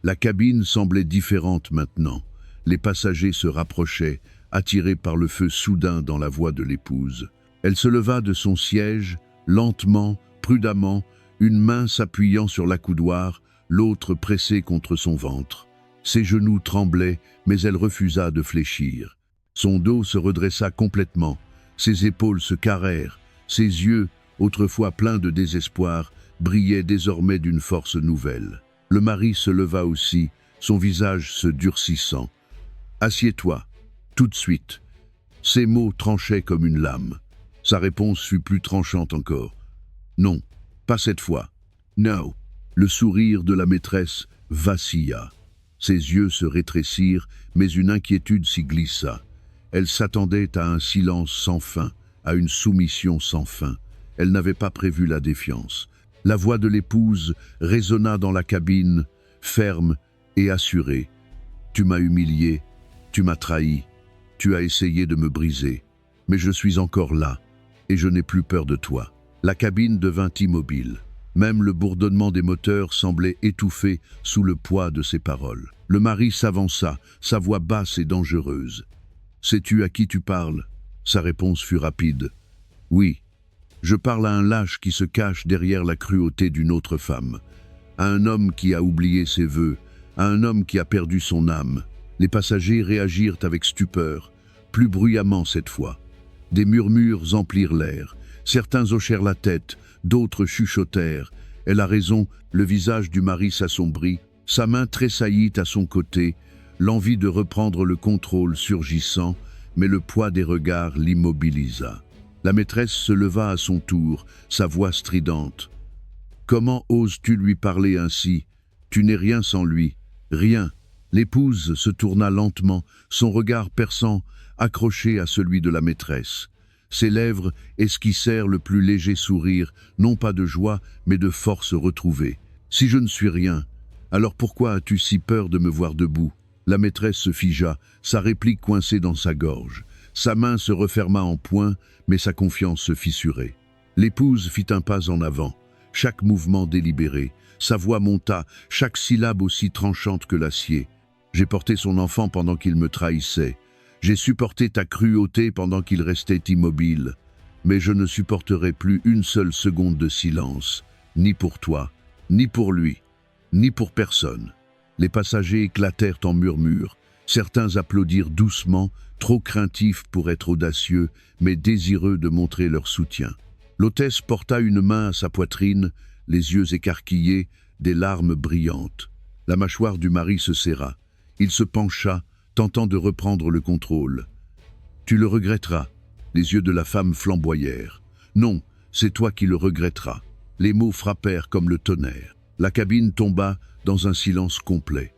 La cabine semblait différente maintenant. Les passagers se rapprochaient, attirés par le feu soudain dans la voix de l'épouse. Elle se leva de son siège, lentement, prudemment, une main s'appuyant sur l'accoudoir, l'autre pressée contre son ventre. Ses genoux tremblaient, mais elle refusa de fléchir. Son dos se redressa complètement, ses épaules se carrèrent, ses yeux, autrefois pleins de désespoir, brillaient désormais d'une force nouvelle. Le mari se leva aussi, son visage se durcissant. « Assieds-toi, tout de suite. » Ces mots tranchaient comme une lame. Sa réponse fut plus tranchante encore. « Non, pas cette fois. No. » Le sourire de la maîtresse vacilla. Ses yeux se rétrécirent, mais une inquiétude s'y glissa. Elle s'attendait à un silence sans fin, à une soumission sans fin. Elle n'avait pas prévu la défiance. La voix de l'épouse résonna dans la cabine, ferme et assurée. « Tu m'as humilié, tu m'as trahi, tu as essayé de me briser, mais je suis encore là, et je n'ai plus peur de toi. » La cabine devint immobile. Même le bourdonnement des moteurs semblait étouffé sous le poids de ses paroles. Le mari s'avança, sa voix basse et dangereuse. « Sais-tu à qui tu parles ?» Sa réponse fut rapide. « Oui. Je parle à un lâche qui se cache derrière la cruauté d'une autre femme, à un homme qui a oublié ses vœux, à un homme qui a perdu son âme. » Les passagers réagirent avec stupeur, plus bruyamment cette fois. Des murmures emplirent l'air. Certains hochèrent la tête, d'autres chuchotèrent. Elle a raison, le visage du mari s'assombrit, sa main tressaillit à son côté, l'envie de reprendre le contrôle surgissant, mais le poids des regards l'immobilisa. La maîtresse se leva à son tour, sa voix stridente. « Comment oses-tu lui parler ainsi? Tu n'es rien sans lui, rien. » L'épouse se tourna lentement, son regard perçant, accroché à celui de la maîtresse. Ses lèvres esquissèrent le plus léger sourire, non pas de joie, mais de force retrouvée. « Si je ne suis rien, alors pourquoi as-tu si peur de me voir debout ?» La maîtresse se figea, sa réplique coincée dans sa gorge. Sa main se referma en poing, mais sa confiance se fissurait. L'épouse fit un pas en avant, chaque mouvement délibéré. Sa voix monta, chaque syllabe aussi tranchante que l'acier. « J'ai porté son enfant pendant qu'il me trahissait. J'ai supporté ta cruauté pendant qu'il restait immobile. Mais je ne supporterai plus une seule seconde de silence, ni pour toi, ni pour lui, ni pour personne. » Les passagers éclatèrent en murmures. Certains applaudirent doucement, trop craintifs pour être audacieux, mais désireux de montrer leur soutien. L'hôtesse porta une main à sa poitrine, les yeux écarquillés, des larmes brillantes. La mâchoire du mari se serra. Il se pencha, tentant de reprendre le contrôle. « Tu le regretteras. » Les yeux de la femme flamboyèrent. « Non, c'est toi qui le regretteras. » Les mots frappèrent comme le tonnerre. La cabine tomba dans un silence complet.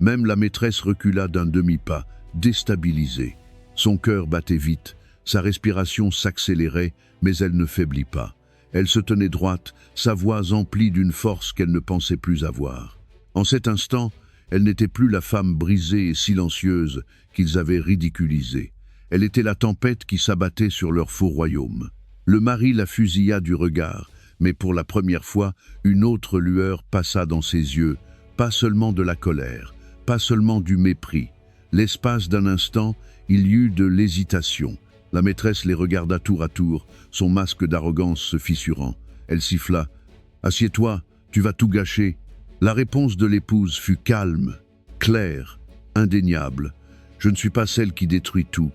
Même la maîtresse recula d'un demi-pas, déstabilisée. Son cœur battait vite, sa respiration s'accélérait, mais elle ne faiblit pas. Elle se tenait droite, sa voix emplie d'une force qu'elle ne pensait plus avoir. En cet instant, elle n'était plus la femme brisée et silencieuse qu'ils avaient ridiculisée. Elle était la tempête qui s'abattait sur leur faux royaume. Le mari la fusilla du regard, mais pour la première fois, une autre lueur passa dans ses yeux, pas seulement de la colère, pas seulement du mépris. L'espace d'un instant, il y eut de l'hésitation. La maîtresse les regarda tour à tour, son masque d'arrogance se fissurant. Elle siffla. « Assieds-toi, tu vas tout gâcher. » La réponse de l'épouse fut calme, claire, indéniable. « Je ne suis pas celle qui détruit tout.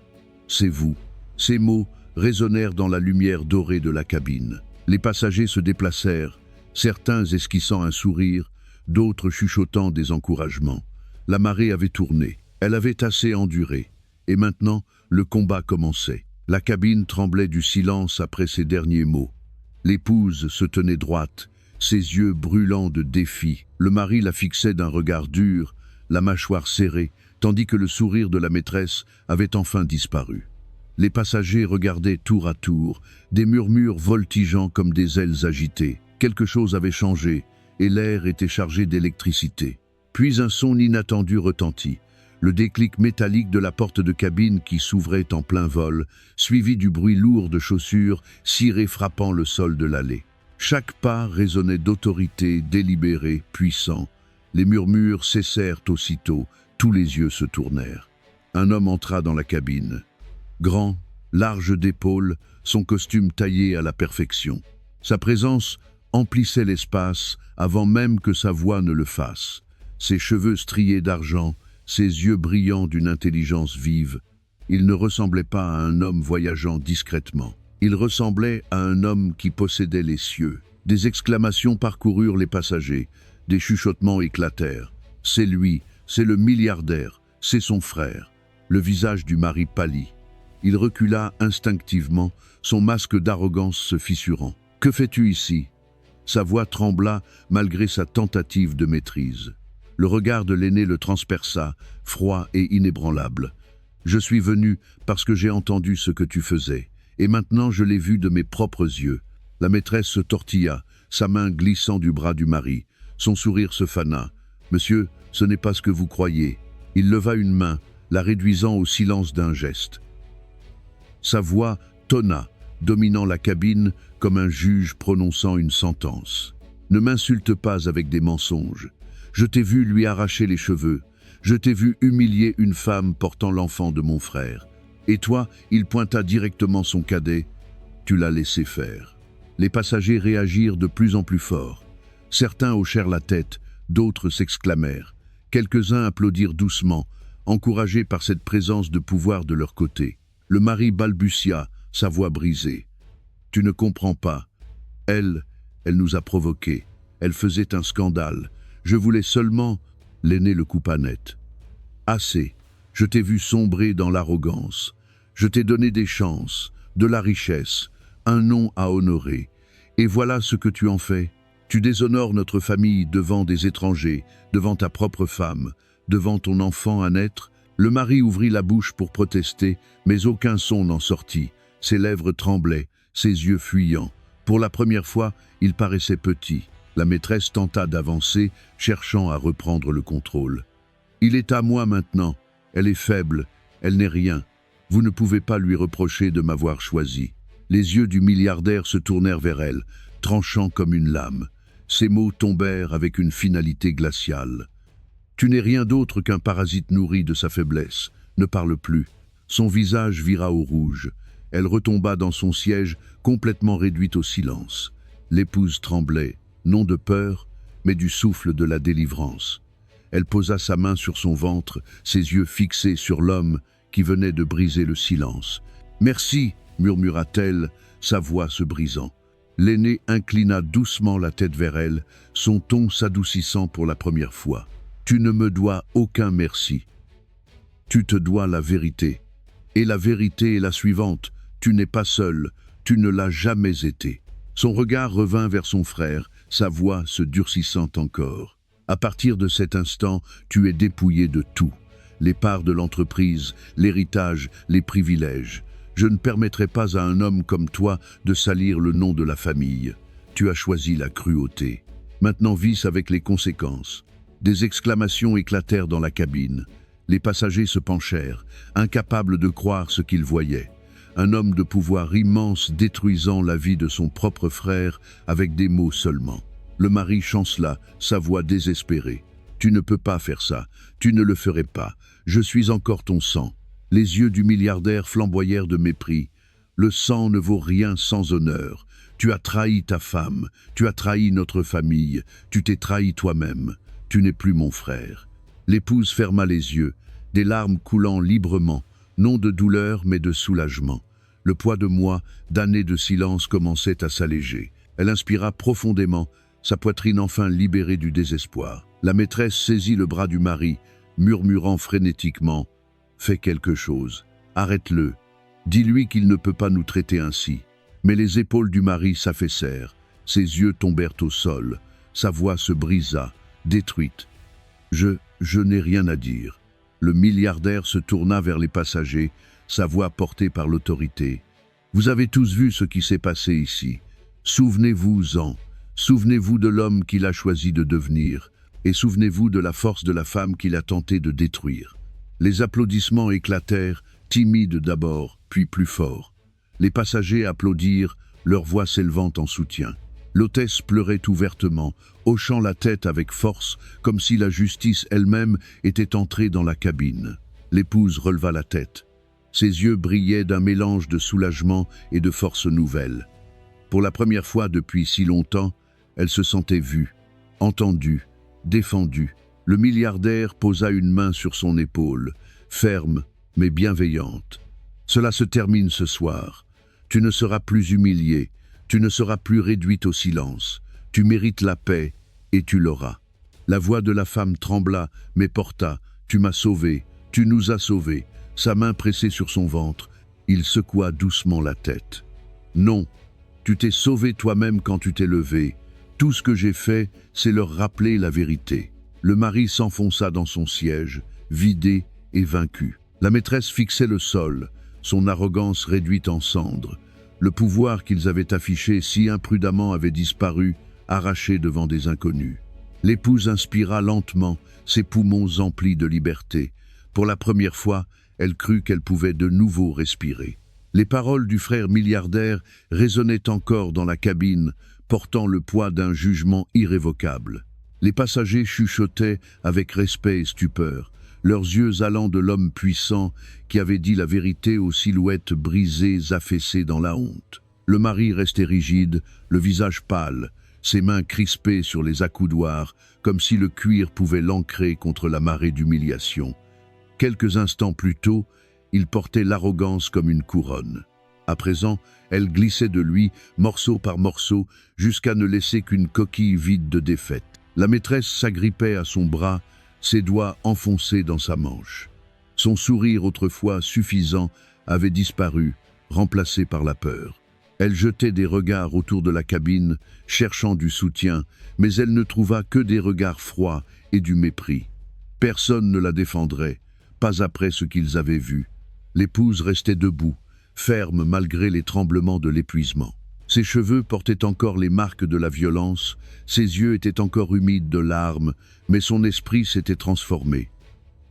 C'est vous. » Ces mots résonnèrent dans la lumière dorée de la cabine. Les passagers se déplacèrent, certains esquissant un sourire, d'autres chuchotant des encouragements. La marée avait tourné, elle avait assez enduré, et maintenant le combat commençait. La cabine tremblait du silence après ces derniers mots. L'épouse se tenait droite, ses yeux brûlants de défi. Le mari la fixait d'un regard dur, la mâchoire serrée, tandis que le sourire de la maîtresse avait enfin disparu. Les passagers regardaient tour à tour, des murmures voltigeant comme des ailes agitées. Quelque chose avait changé, et l'air était chargé d'électricité. Puis un son inattendu retentit, le déclic métallique de la porte de cabine qui s'ouvrait en plein vol, suivi du bruit lourd de chaussures cirées frappant le sol de l'allée. Chaque pas résonnait d'autorité, délibéré, puissant. Les murmures cessèrent aussitôt, tous les yeux se tournèrent. Un homme entra dans la cabine. Grand, large d'épaules, son costume taillé à la perfection. Sa présence emplissait l'espace avant même que sa voix ne le fasse. Ses cheveux striés d'argent, ses yeux brillants d'une intelligence vive. Il ne ressemblait pas à un homme voyageant discrètement. Il ressemblait à un homme qui possédait les cieux. Des exclamations parcoururent les passagers, des chuchotements éclatèrent. « C'est lui, c'est le milliardaire, c'est son frère. » Le visage du mari pâlit. Il recula instinctivement, son masque d'arrogance se fissurant. « Que fais-tu ici ?» Sa voix trembla malgré sa tentative de maîtrise. Le regard de l'aîné le transperça, froid et inébranlable. « Je suis venu parce que j'ai entendu ce que tu faisais, et maintenant je l'ai vu de mes propres yeux. » La maîtresse se tortilla, sa main glissant du bras du mari. Son sourire se fana. « Monsieur, ce n'est pas ce que vous croyez. » Il leva une main, la réduisant au silence d'un geste. Sa voix tonna, dominant la cabine comme un juge prononçant une sentence. « Ne m'insulte pas avec des mensonges. Je t'ai vu lui arracher les cheveux. Je t'ai vu humilier une femme portant l'enfant de mon frère. Et toi, il pointa directement son cadet. Tu l'as laissé faire. » Les passagers réagirent de plus en plus fort. Certains hochèrent la tête, d'autres s'exclamèrent. Quelques-uns applaudirent doucement, encouragés par cette présence de pouvoir de leur côté. Le mari balbutia, sa voix brisée. « Tu ne comprends pas. Elle nous a provoqués. Elle faisait un scandale. Je voulais seulement... L'aîné le coupa net. Assez. Je t'ai vu sombrer dans l'arrogance. Je t'ai donné des chances, de la richesse, un nom à honorer. Et voilà ce que tu en fais. Tu déshonores notre famille devant des étrangers, devant ta propre femme, devant ton enfant à naître. Le mari ouvrit la bouche pour protester, mais aucun son n'en sortit. Ses lèvres tremblaient, ses yeux fuyants. Pour la première fois, il paraissait petit. La maîtresse tenta d'avancer, cherchant à reprendre le contrôle. « Il est à moi maintenant. Elle est faible, elle n'est rien. Vous ne pouvez pas lui reprocher de m'avoir choisi. » Les yeux du milliardaire se tournèrent vers elle, tranchant comme une lame. Ses mots tombèrent avec une finalité glaciale. « Tu n'es rien d'autre qu'un parasite nourri de sa faiblesse. Ne parle plus. » Son visage vira au rouge. Elle retomba dans son siège, complètement réduite au silence. L'épouse tremblait, non de peur, mais du souffle de la délivrance. Elle posa sa main sur son ventre, ses yeux fixés sur l'homme qui venait de briser le silence. « Merci !» murmura-t-elle, sa voix se brisant. L'aîné inclina doucement la tête vers elle, son ton s'adoucissant pour la première fois. « Tu ne me dois aucun merci. Tu te dois la vérité. Et la vérité est la suivante, tu n'es pas seul, tu ne l'as jamais été. » Son regard revint vers son frère, sa voix se durcissant encore. « À partir de cet instant, tu es dépouillé de tout. Les parts de l'entreprise, l'héritage, les privilèges. Je ne permettrai pas à un homme comme toi de salir le nom de la famille. Tu as choisi la cruauté. Maintenant vis avec les conséquences. » Des exclamations éclatèrent dans la cabine. Les passagers se penchèrent, incapables de croire ce qu'ils voyaient. Un homme de pouvoir immense détruisant la vie de son propre frère avec des mots seulement. Le mari chancela, sa voix désespérée. « Tu ne peux pas faire ça, tu ne le ferais pas. Je suis encore ton sang. » Les yeux du milliardaire flamboyèrent de mépris. « Le sang ne vaut rien sans honneur. Tu as trahi ta femme, tu as trahi notre famille, tu t'es trahi toi-même. Tu n'es plus mon frère. » L'épouse ferma les yeux, des larmes coulant librement, non de douleur mais de soulagement. Le poids de moi, d'années de silence, commençait à s'alléger. Elle inspira profondément, sa poitrine enfin libérée du désespoir. La maîtresse saisit le bras du mari, murmurant frénétiquement « Fais quelque chose, arrête-le, dis-lui qu'il ne peut pas nous traiter ainsi. » Mais les épaules du mari s'affaissèrent, ses yeux tombèrent au sol, sa voix se brisa, détruite. « Je n'ai rien à dire. » Le milliardaire se tourna vers les passagers, sa voix portée par l'autorité. « Vous avez tous vu ce qui s'est passé ici. Souvenez-vous-en. Souvenez-vous de l'homme qu'il a choisi de devenir, et souvenez-vous de la force de la femme qu'il a tenté de détruire. » Les applaudissements éclatèrent, timides d'abord, puis plus forts. Les passagers applaudirent, leur voix s'élevant en soutien. L'hôtesse pleurait ouvertement, hochant la tête avec force, comme si la justice elle-même était entrée dans la cabine. L'épouse releva la tête. Ses yeux brillaient d'un mélange de soulagement et de force nouvelle. Pour la première fois depuis si longtemps, elle se sentait vue, entendue, défendue. Le milliardaire posa une main sur son épaule, ferme mais bienveillante. « Cela se termine ce soir. Tu ne seras plus humiliée. Tu ne seras plus réduite au silence. Tu mérites la paix, et tu l'auras. » La voix de la femme trembla, mais porta. « Tu m'as sauvé, tu nous as sauvés. » Sa main pressée sur son ventre, il secoua doucement la tête. « Non, tu t'es sauvé toi-même quand tu t'es levé. Tout ce que j'ai fait, c'est leur rappeler la vérité. » Le mari s'enfonça dans son siège, vidé et vaincu. La maîtresse fixait le sol, son arrogance réduite en cendres. Le pouvoir qu'ils avaient affiché si imprudemment avait disparu, arraché devant des inconnus. L'épouse inspira lentement, ses poumons emplis de liberté. Pour la première fois, elle crut qu'elle pouvait de nouveau respirer. Les paroles du frère milliardaire résonnaient encore dans la cabine, portant le poids d'un jugement irrévocable. Les passagers chuchotaient avec respect et stupeur, leurs yeux allant de l'homme puissant qui avait dit la vérité aux silhouettes brisées, affaissées dans la honte. Le mari restait rigide, le visage pâle, ses mains crispées sur les accoudoirs, comme si le cuir pouvait l'ancrer contre la marée d'humiliation. Quelques instants plus tôt, il portait l'arrogance comme une couronne. À présent, elle glissait de lui, morceau par morceau, jusqu'à ne laisser qu'une coquille vide de défaite. La maîtresse s'agrippait à son bras, ses doigts enfoncés dans sa manche. Son sourire autrefois suffisant avait disparu, remplacé par la peur. Elle jetait des regards autour de la cabine, cherchant du soutien, mais elle ne trouva que des regards froids et du mépris. Personne ne la défendrait, pas après ce qu'ils avaient vu. L'épouse restait debout, ferme malgré les tremblements de l'épuisement. Ses cheveux portaient encore les marques de la violence, ses yeux étaient encore humides de larmes, mais son esprit s'était transformé.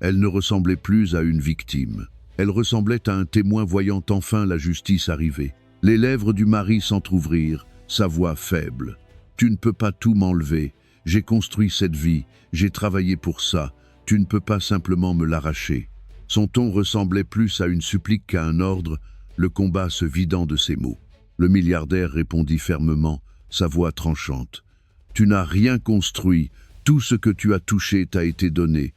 Elle ne ressemblait plus à une victime. Elle ressemblait à un témoin voyant enfin la justice arriver. Les lèvres du mari s'entr'ouvrirent, sa voix faible. « Tu ne peux pas tout m'enlever. J'ai construit cette vie, j'ai travaillé pour ça. Tu ne peux pas simplement me l'arracher. » Son ton ressemblait plus à une supplique qu'à un ordre, le combat se vidant de ses mots. Le milliardaire répondit fermement, sa voix tranchante. « Tu n'as rien construit, tout ce que tu as touché t'a été donné,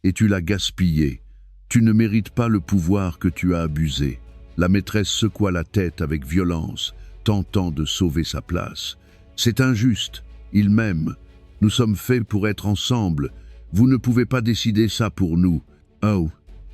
et tu l'as gaspillé. Tu ne mérites pas le pouvoir que tu as abusé. » La maîtresse secoua la tête avec violence, tentant de sauver sa place. « C'est injuste, il m'aime. Nous sommes faits pour être ensemble. Vous ne pouvez pas décider ça pour nous. » Oh !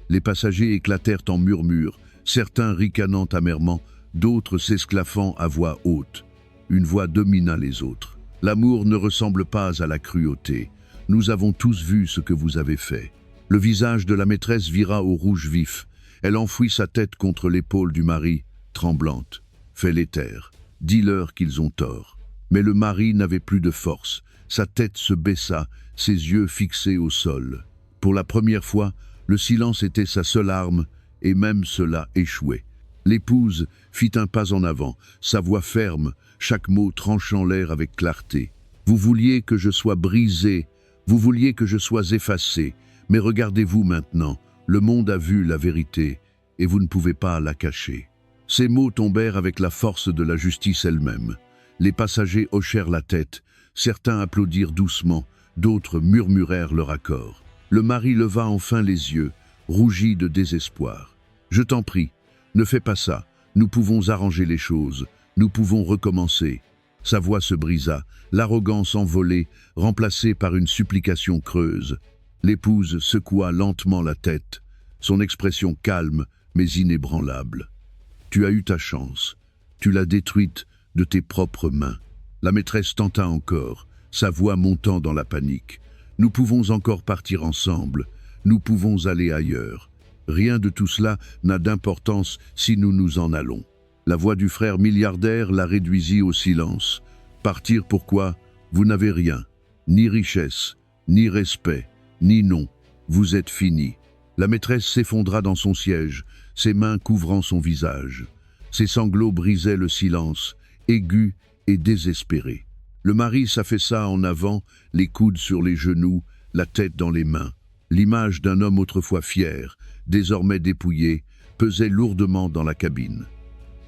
Les passagers éclatèrent en murmures, certains ricanant amèrement, d'autres s'esclaffant à voix haute. Une voix domina les autres. « L'amour ne ressemble pas à la cruauté. Nous avons tous vu ce que vous avez fait. » Le visage de la maîtresse vira au rouge vif. Elle enfouit sa tête contre l'épaule du mari, tremblante. « Fais-les taire. Dis-leur qu'ils ont tort. » Mais le mari n'avait plus de force. Sa tête se baissa, ses yeux fixés au sol. Pour la première fois, le silence était sa seule arme, et même cela échouait. L'épouse fit un pas en avant, sa voix ferme, chaque mot tranchant l'air avec clarté. « Vous vouliez que je sois brisé, vous vouliez que je sois effacé, mais regardez-vous maintenant. Le monde a vu la vérité, et vous ne pouvez pas la cacher. » Ces mots tombèrent avec la force de la justice elle-même. Les passagers hochèrent la tête, certains applaudirent doucement, d'autres murmurèrent leur accord. Le mari leva enfin les yeux, rougi de désespoir. « Je t'en prie, ne fais pas ça, nous pouvons arranger les choses, nous pouvons recommencer. » Sa voix se brisa, l'arrogance envolée, remplacée par une supplication creuse. L'épouse secoua lentement la tête, son expression calme mais inébranlable. « Tu as eu ta chance, tu l'as détruite de tes propres mains. » La maîtresse tenta encore, sa voix montant dans la panique. « Nous pouvons encore partir ensemble, nous pouvons aller ailleurs. Rien de tout cela n'a d'importance si nous nous en allons. » La voix du frère milliardaire la réduisit au silence. « Partir pourquoi? Vous n'avez rien, ni richesse, ni respect. Ni non, vous êtes fini. » La maîtresse s'effondra dans son siège, ses mains couvrant son visage. Ses sanglots brisaient le silence, aigus et désespérés. Le mari s'affaissa en avant, les coudes sur les genoux, la tête dans les mains. L'image d'un homme autrefois fier, désormais dépouillé, pesait lourdement dans la cabine.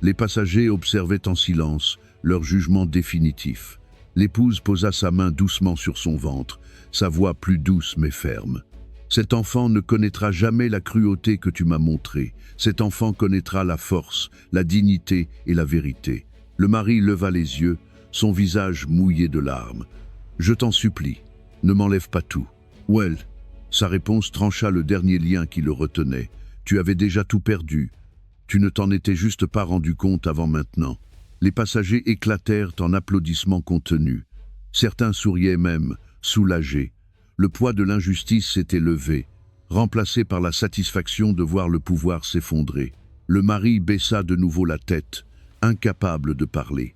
Les passagers observaient en silence leur jugement définitif. L'épouse posa sa main doucement sur son ventre, sa voix plus douce mais ferme. « Cet enfant ne connaîtra jamais la cruauté que tu m'as montrée. Cet enfant connaîtra la force, la dignité et la vérité. » Le mari leva les yeux, son visage mouillé de larmes. « Je t'en supplie, ne m'enlève pas tout. » « Well !» Sa réponse trancha le dernier lien qui le retenait. « Tu avais déjà tout perdu. Tu ne t'en étais juste pas rendu compte avant maintenant. » Les passagers éclatèrent en applaudissements contenus. Certains souriaient même, soulagés. Le poids de l'injustice s'était levé, remplacé par la satisfaction de voir le pouvoir s'effondrer. Le mari baissa de nouveau la tête, incapable de parler.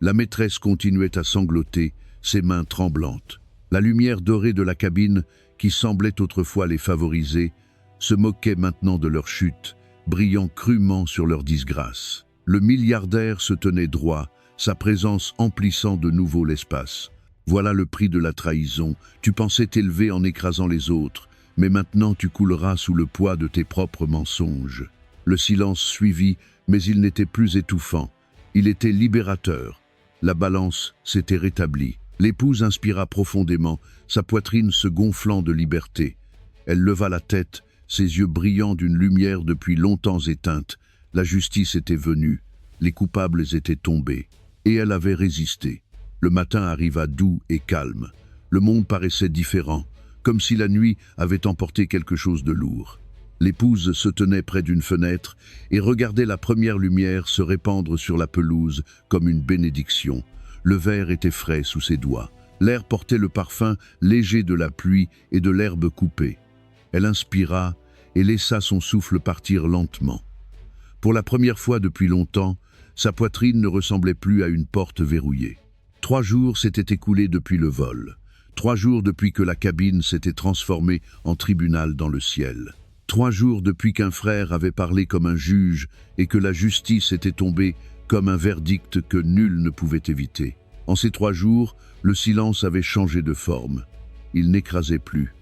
La maîtresse continuait à sangloter, ses mains tremblantes. La lumière dorée de la cabine, qui semblait autrefois les favoriser, se moquait maintenant de leur chute, brillant crûment sur leur disgrâce. Le milliardaire se tenait droit, sa présence emplissant de nouveau l'espace. « Voilà le prix de la trahison. Tu pensais t'élever en écrasant les autres, mais maintenant tu couleras sous le poids de tes propres mensonges. » Le silence suivit, mais il n'était plus étouffant. Il était libérateur. La balance s'était rétablie. L'épouse inspira profondément, sa poitrine se gonflant de liberté. Elle leva la tête, ses yeux brillants d'une lumière depuis longtemps éteinte, La justice était venue, les coupables étaient tombés, et elle avait résisté. Le matin arriva doux et calme. Le monde paraissait différent, comme si la nuit avait emporté quelque chose de lourd. L'épouse se tenait près d'une fenêtre et regardait la première lumière se répandre sur la pelouse comme une bénédiction. Le verre était frais sous ses doigts. L'air portait le parfum léger de la pluie et de l'herbe coupée. Elle inspira et laissa son souffle partir lentement. Pour la première fois depuis longtemps, sa poitrine ne ressemblait plus à une porte verrouillée. 3 jours s'étaient écoulés depuis le vol. 3 jours depuis que la cabine s'était transformée en tribunal dans le ciel. 3 jours depuis qu'un frère avait parlé comme un juge et que la justice était tombée comme un verdict que nul ne pouvait éviter. En ces 3 jours, le silence avait changé de forme. Il n'écrasait plus.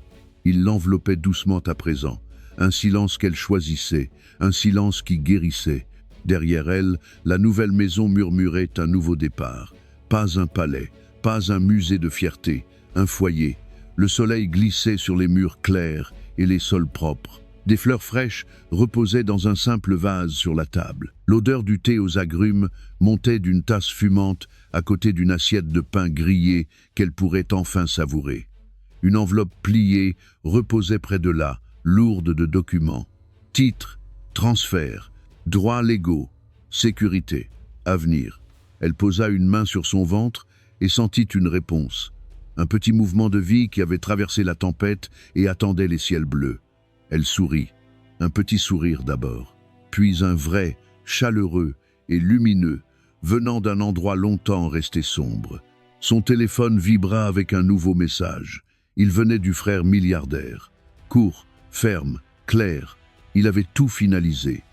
Il l'enveloppait doucement à présent. Un silence qu'elle choisissait, un silence qui guérissait. Derrière elle, la nouvelle maison murmurait un nouveau départ. Pas un palais, pas un musée de fierté, un foyer. Le soleil glissait sur les murs clairs et les sols propres. Des fleurs fraîches reposaient dans un simple vase sur la table. L'odeur du thé aux agrumes montait d'une tasse fumante à côté d'une assiette de pain grillé qu'elle pourrait enfin savourer. Une enveloppe pliée reposait près de là, lourde de documents. Titres, transferts, droits légaux, sécurité, avenir. Elle posa une main sur son ventre et sentit une réponse. Un petit mouvement de vie qui avait traversé la tempête et attendait les ciels bleus. Elle sourit, un petit sourire d'abord, puis un vrai, chaleureux et lumineux, venant d'un endroit longtemps resté sombre. Son téléphone vibra avec un nouveau message. Il venait du frère milliardaire. Court, ferme, clair, il avait tout finalisé.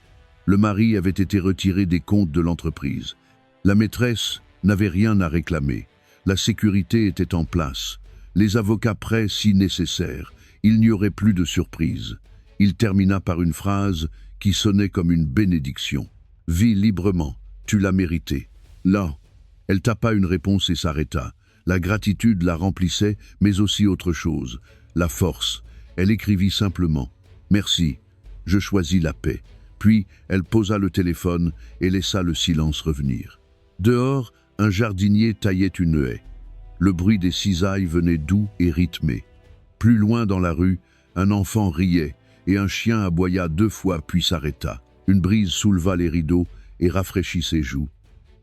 Le mari avait été retiré des comptes de l'entreprise. La maîtresse n'avait rien à réclamer. La sécurité était en place. Les avocats prêts si nécessaire. Il n'y aurait plus de surprise. Il termina par une phrase qui sonnait comme une bénédiction. « Vis librement, tu l'as mérité. » Là, elle tapa une réponse et s'arrêta. La gratitude la remplissait, mais aussi autre chose. La force. Elle écrivit simplement « Merci, je choisis la paix ». Puis, elle posa le téléphone et laissa le silence revenir. Dehors, un jardinier taillait une haie. Le bruit des cisailles venait doux et rythmé. Plus loin dans la rue, un enfant riait et un chien aboya 2 fois puis s'arrêta. Une brise souleva les rideaux et rafraîchit ses joues.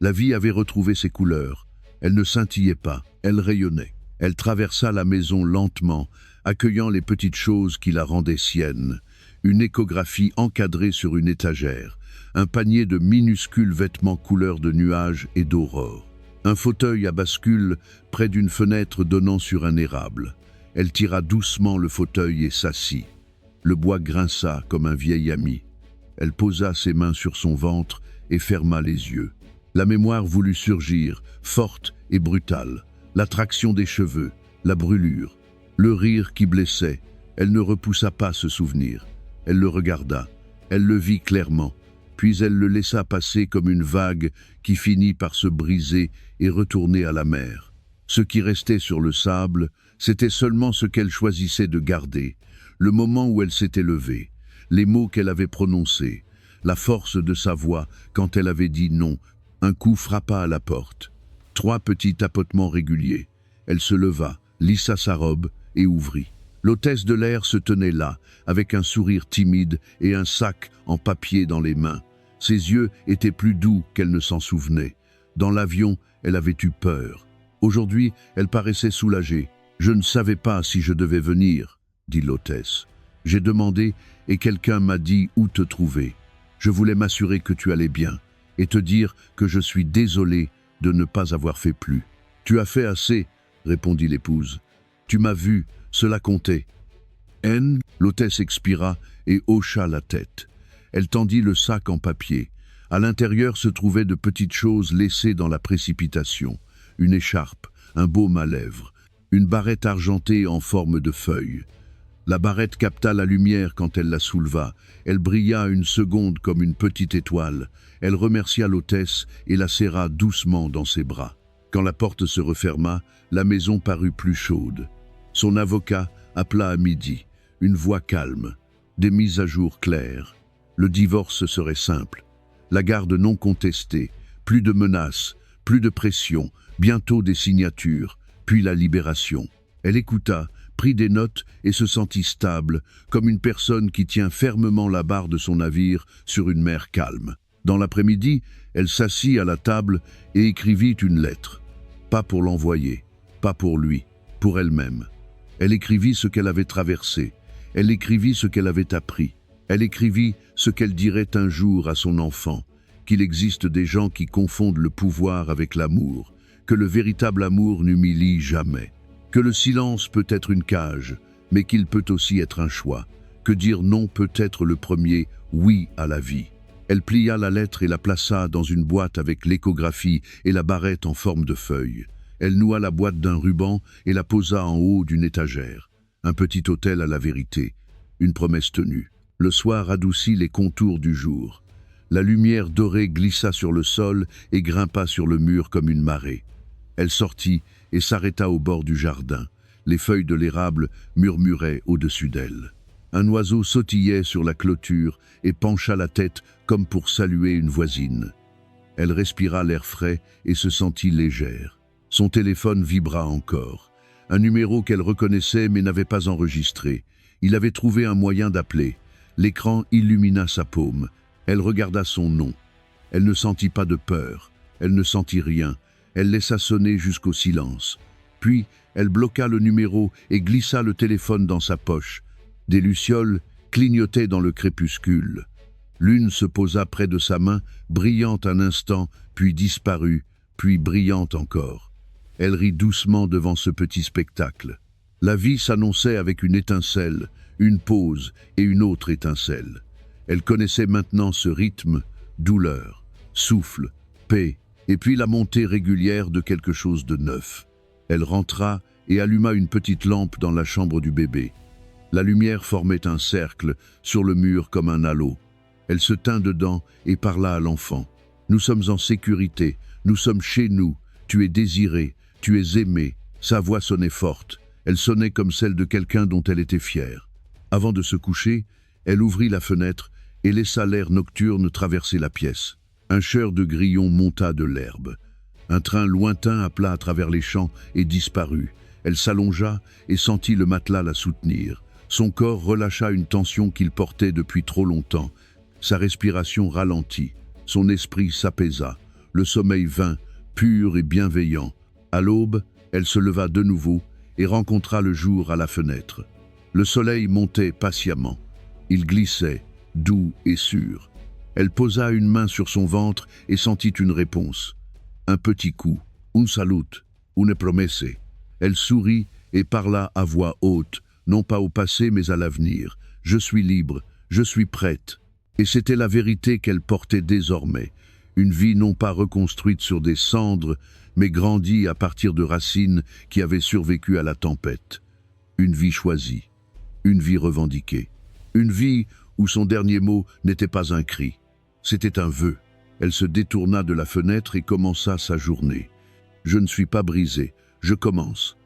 La vie avait retrouvé ses couleurs. Elle ne scintillait pas, elle rayonnait. Elle traversa la maison lentement, accueillant les petites choses qui la rendaient sienne. Une échographie encadrée sur une étagère, un panier de minuscules vêtements couleur de nuages et d'aurore. Un fauteuil à bascule près d'une fenêtre donnant sur un érable. Elle tira doucement le fauteuil et s'assit. Le bois grinça comme un vieil ami. Elle posa ses mains sur son ventre et ferma les yeux. La mémoire voulut surgir, forte et brutale. L'attraction des cheveux, la brûlure, le rire qui blessait. Elle ne repoussa pas ce souvenir. Elle le regarda, elle le vit clairement, puis elle le laissa passer comme une vague qui finit par se briser et retourner à la mer. Ce qui restait sur le sable, c'était seulement ce qu'elle choisissait de garder, le moment où elle s'était levée, les mots qu'elle avait prononcés, la force de sa voix quand elle avait dit non. Un coup frappa à la porte. 3 petits tapotements réguliers. Elle se leva, lissa sa robe et ouvrit. L'hôtesse de l'air se tenait là, avec un sourire timide et un sac en papier dans les mains. Ses yeux étaient plus doux qu'elle ne s'en souvenait. Dans l'avion, elle avait eu peur. Aujourd'hui, elle paraissait soulagée. « Je ne savais pas si je devais venir », dit l'hôtesse. « J'ai demandé et quelqu'un m'a dit où te trouver. Je voulais m'assurer que tu allais bien et te dire que je suis désolée de ne pas avoir fait plus. »« Tu as fait assez », répondit l'épouse. « Tu m'as vu, cela comptait. » N, l'hôtesse expira et hocha la tête. Elle tendit le sac en papier. À l'intérieur se trouvaient de petites choses laissées dans la précipitation. Une écharpe, un baume à lèvres, une barrette argentée en forme de feuille. La barrette capta la lumière quand elle la souleva. Elle brilla une seconde comme une petite étoile. Elle remercia l'hôtesse et la serra doucement dans ses bras. Quand la porte se referma, la maison parut plus chaude. Son avocat appela à midi, une voix calme, des mises à jour claires. Le divorce serait simple, la garde non contestée, plus de menaces, plus de pression, bientôt des signatures, puis la libération. Elle écouta, prit des notes et se sentit stable, comme une personne qui tient fermement la barre de son navire sur une mer calme. Dans l'après-midi, elle s'assit à la table et écrivit une lettre. Pas pour l'envoyer, pas pour lui, pour elle-même. Elle écrivit ce qu'elle avait traversé, elle écrivit ce qu'elle avait appris, elle écrivit ce qu'elle dirait un jour à son enfant, qu'il existe des gens qui confondent le pouvoir avec l'amour, que le véritable amour n'humilie jamais, que le silence peut être une cage, mais qu'il peut aussi être un choix, que dire non peut être le premier oui à la vie. Elle plia la lettre et la plaça dans une boîte avec l'échographie et la barrette en forme de feuille. Elle noua la boîte d'un ruban et la posa en haut d'une étagère. Un petit hôtel à la vérité, une promesse tenue. Le soir adoucit les contours du jour. La lumière dorée glissa sur le sol et grimpa sur le mur comme une marée. Elle sortit et s'arrêta au bord du jardin. Les feuilles de l'érable murmuraient au-dessus d'elle. Un oiseau sautillait sur la clôture et pencha la tête comme pour saluer une voisine. Elle respira l'air frais et se sentit légère. Son téléphone vibra encore. Un numéro qu'elle reconnaissait mais n'avait pas enregistré. Il avait trouvé un moyen d'appeler. L'écran illumina sa paume. Elle regarda son nom. Elle ne sentit pas de peur. Elle ne sentit rien. Elle laissa sonner jusqu'au silence. Puis, elle bloqua le numéro et glissa le téléphone dans sa poche. Des lucioles clignotaient dans le crépuscule. L'une se posa près de sa main, brillante un instant, puis disparut, puis brillante encore. Elle rit doucement devant ce petit spectacle. La vie s'annonçait avec une étincelle, une pause et une autre étincelle. Elle connaissait maintenant ce rythme, douleur, souffle, paix, et puis la montée régulière de quelque chose de neuf. Elle rentra et alluma une petite lampe dans la chambre du bébé. La lumière formait un cercle sur le mur comme un halo. Elle se tint dedans et parla à l'enfant. « Nous sommes en sécurité, nous sommes chez nous, tu es désiré, tu es aimé. » Sa voix sonnait forte. Elle sonnait comme celle de quelqu'un dont elle était fière. Avant de se coucher, elle ouvrit la fenêtre et laissa l'air nocturne traverser la pièce. Un chœur de grillons monta de l'herbe. Un train lointain appela à travers les champs et disparut. Elle s'allongea et sentit le matelas la soutenir. Son corps relâcha une tension qu'il portait depuis trop longtemps. Sa respiration ralentit. Son esprit s'apaisa. Le sommeil vint, pur et bienveillant. À l'aube, elle se leva de nouveau et rencontra le jour à la fenêtre. Le soleil montait patiemment. Il glissait, doux et sûr. Elle posa une main sur son ventre et sentit une réponse. Un petit coup, un salut, une promesse. Elle sourit et parla à voix haute, non pas au passé mais à l'avenir. Je suis libre, je suis prête. Et c'était la vérité qu'elle portait désormais. Une vie non pas reconstruite sur des cendres, mais grandie à partir de racines qui avaient survécu à la tempête. Une vie choisie, une vie revendiquée, une vie où son dernier mot n'était pas un cri. C'était un vœu. Elle se détourna de la fenêtre et commença sa journée. « Je ne suis pas brisée, je commence.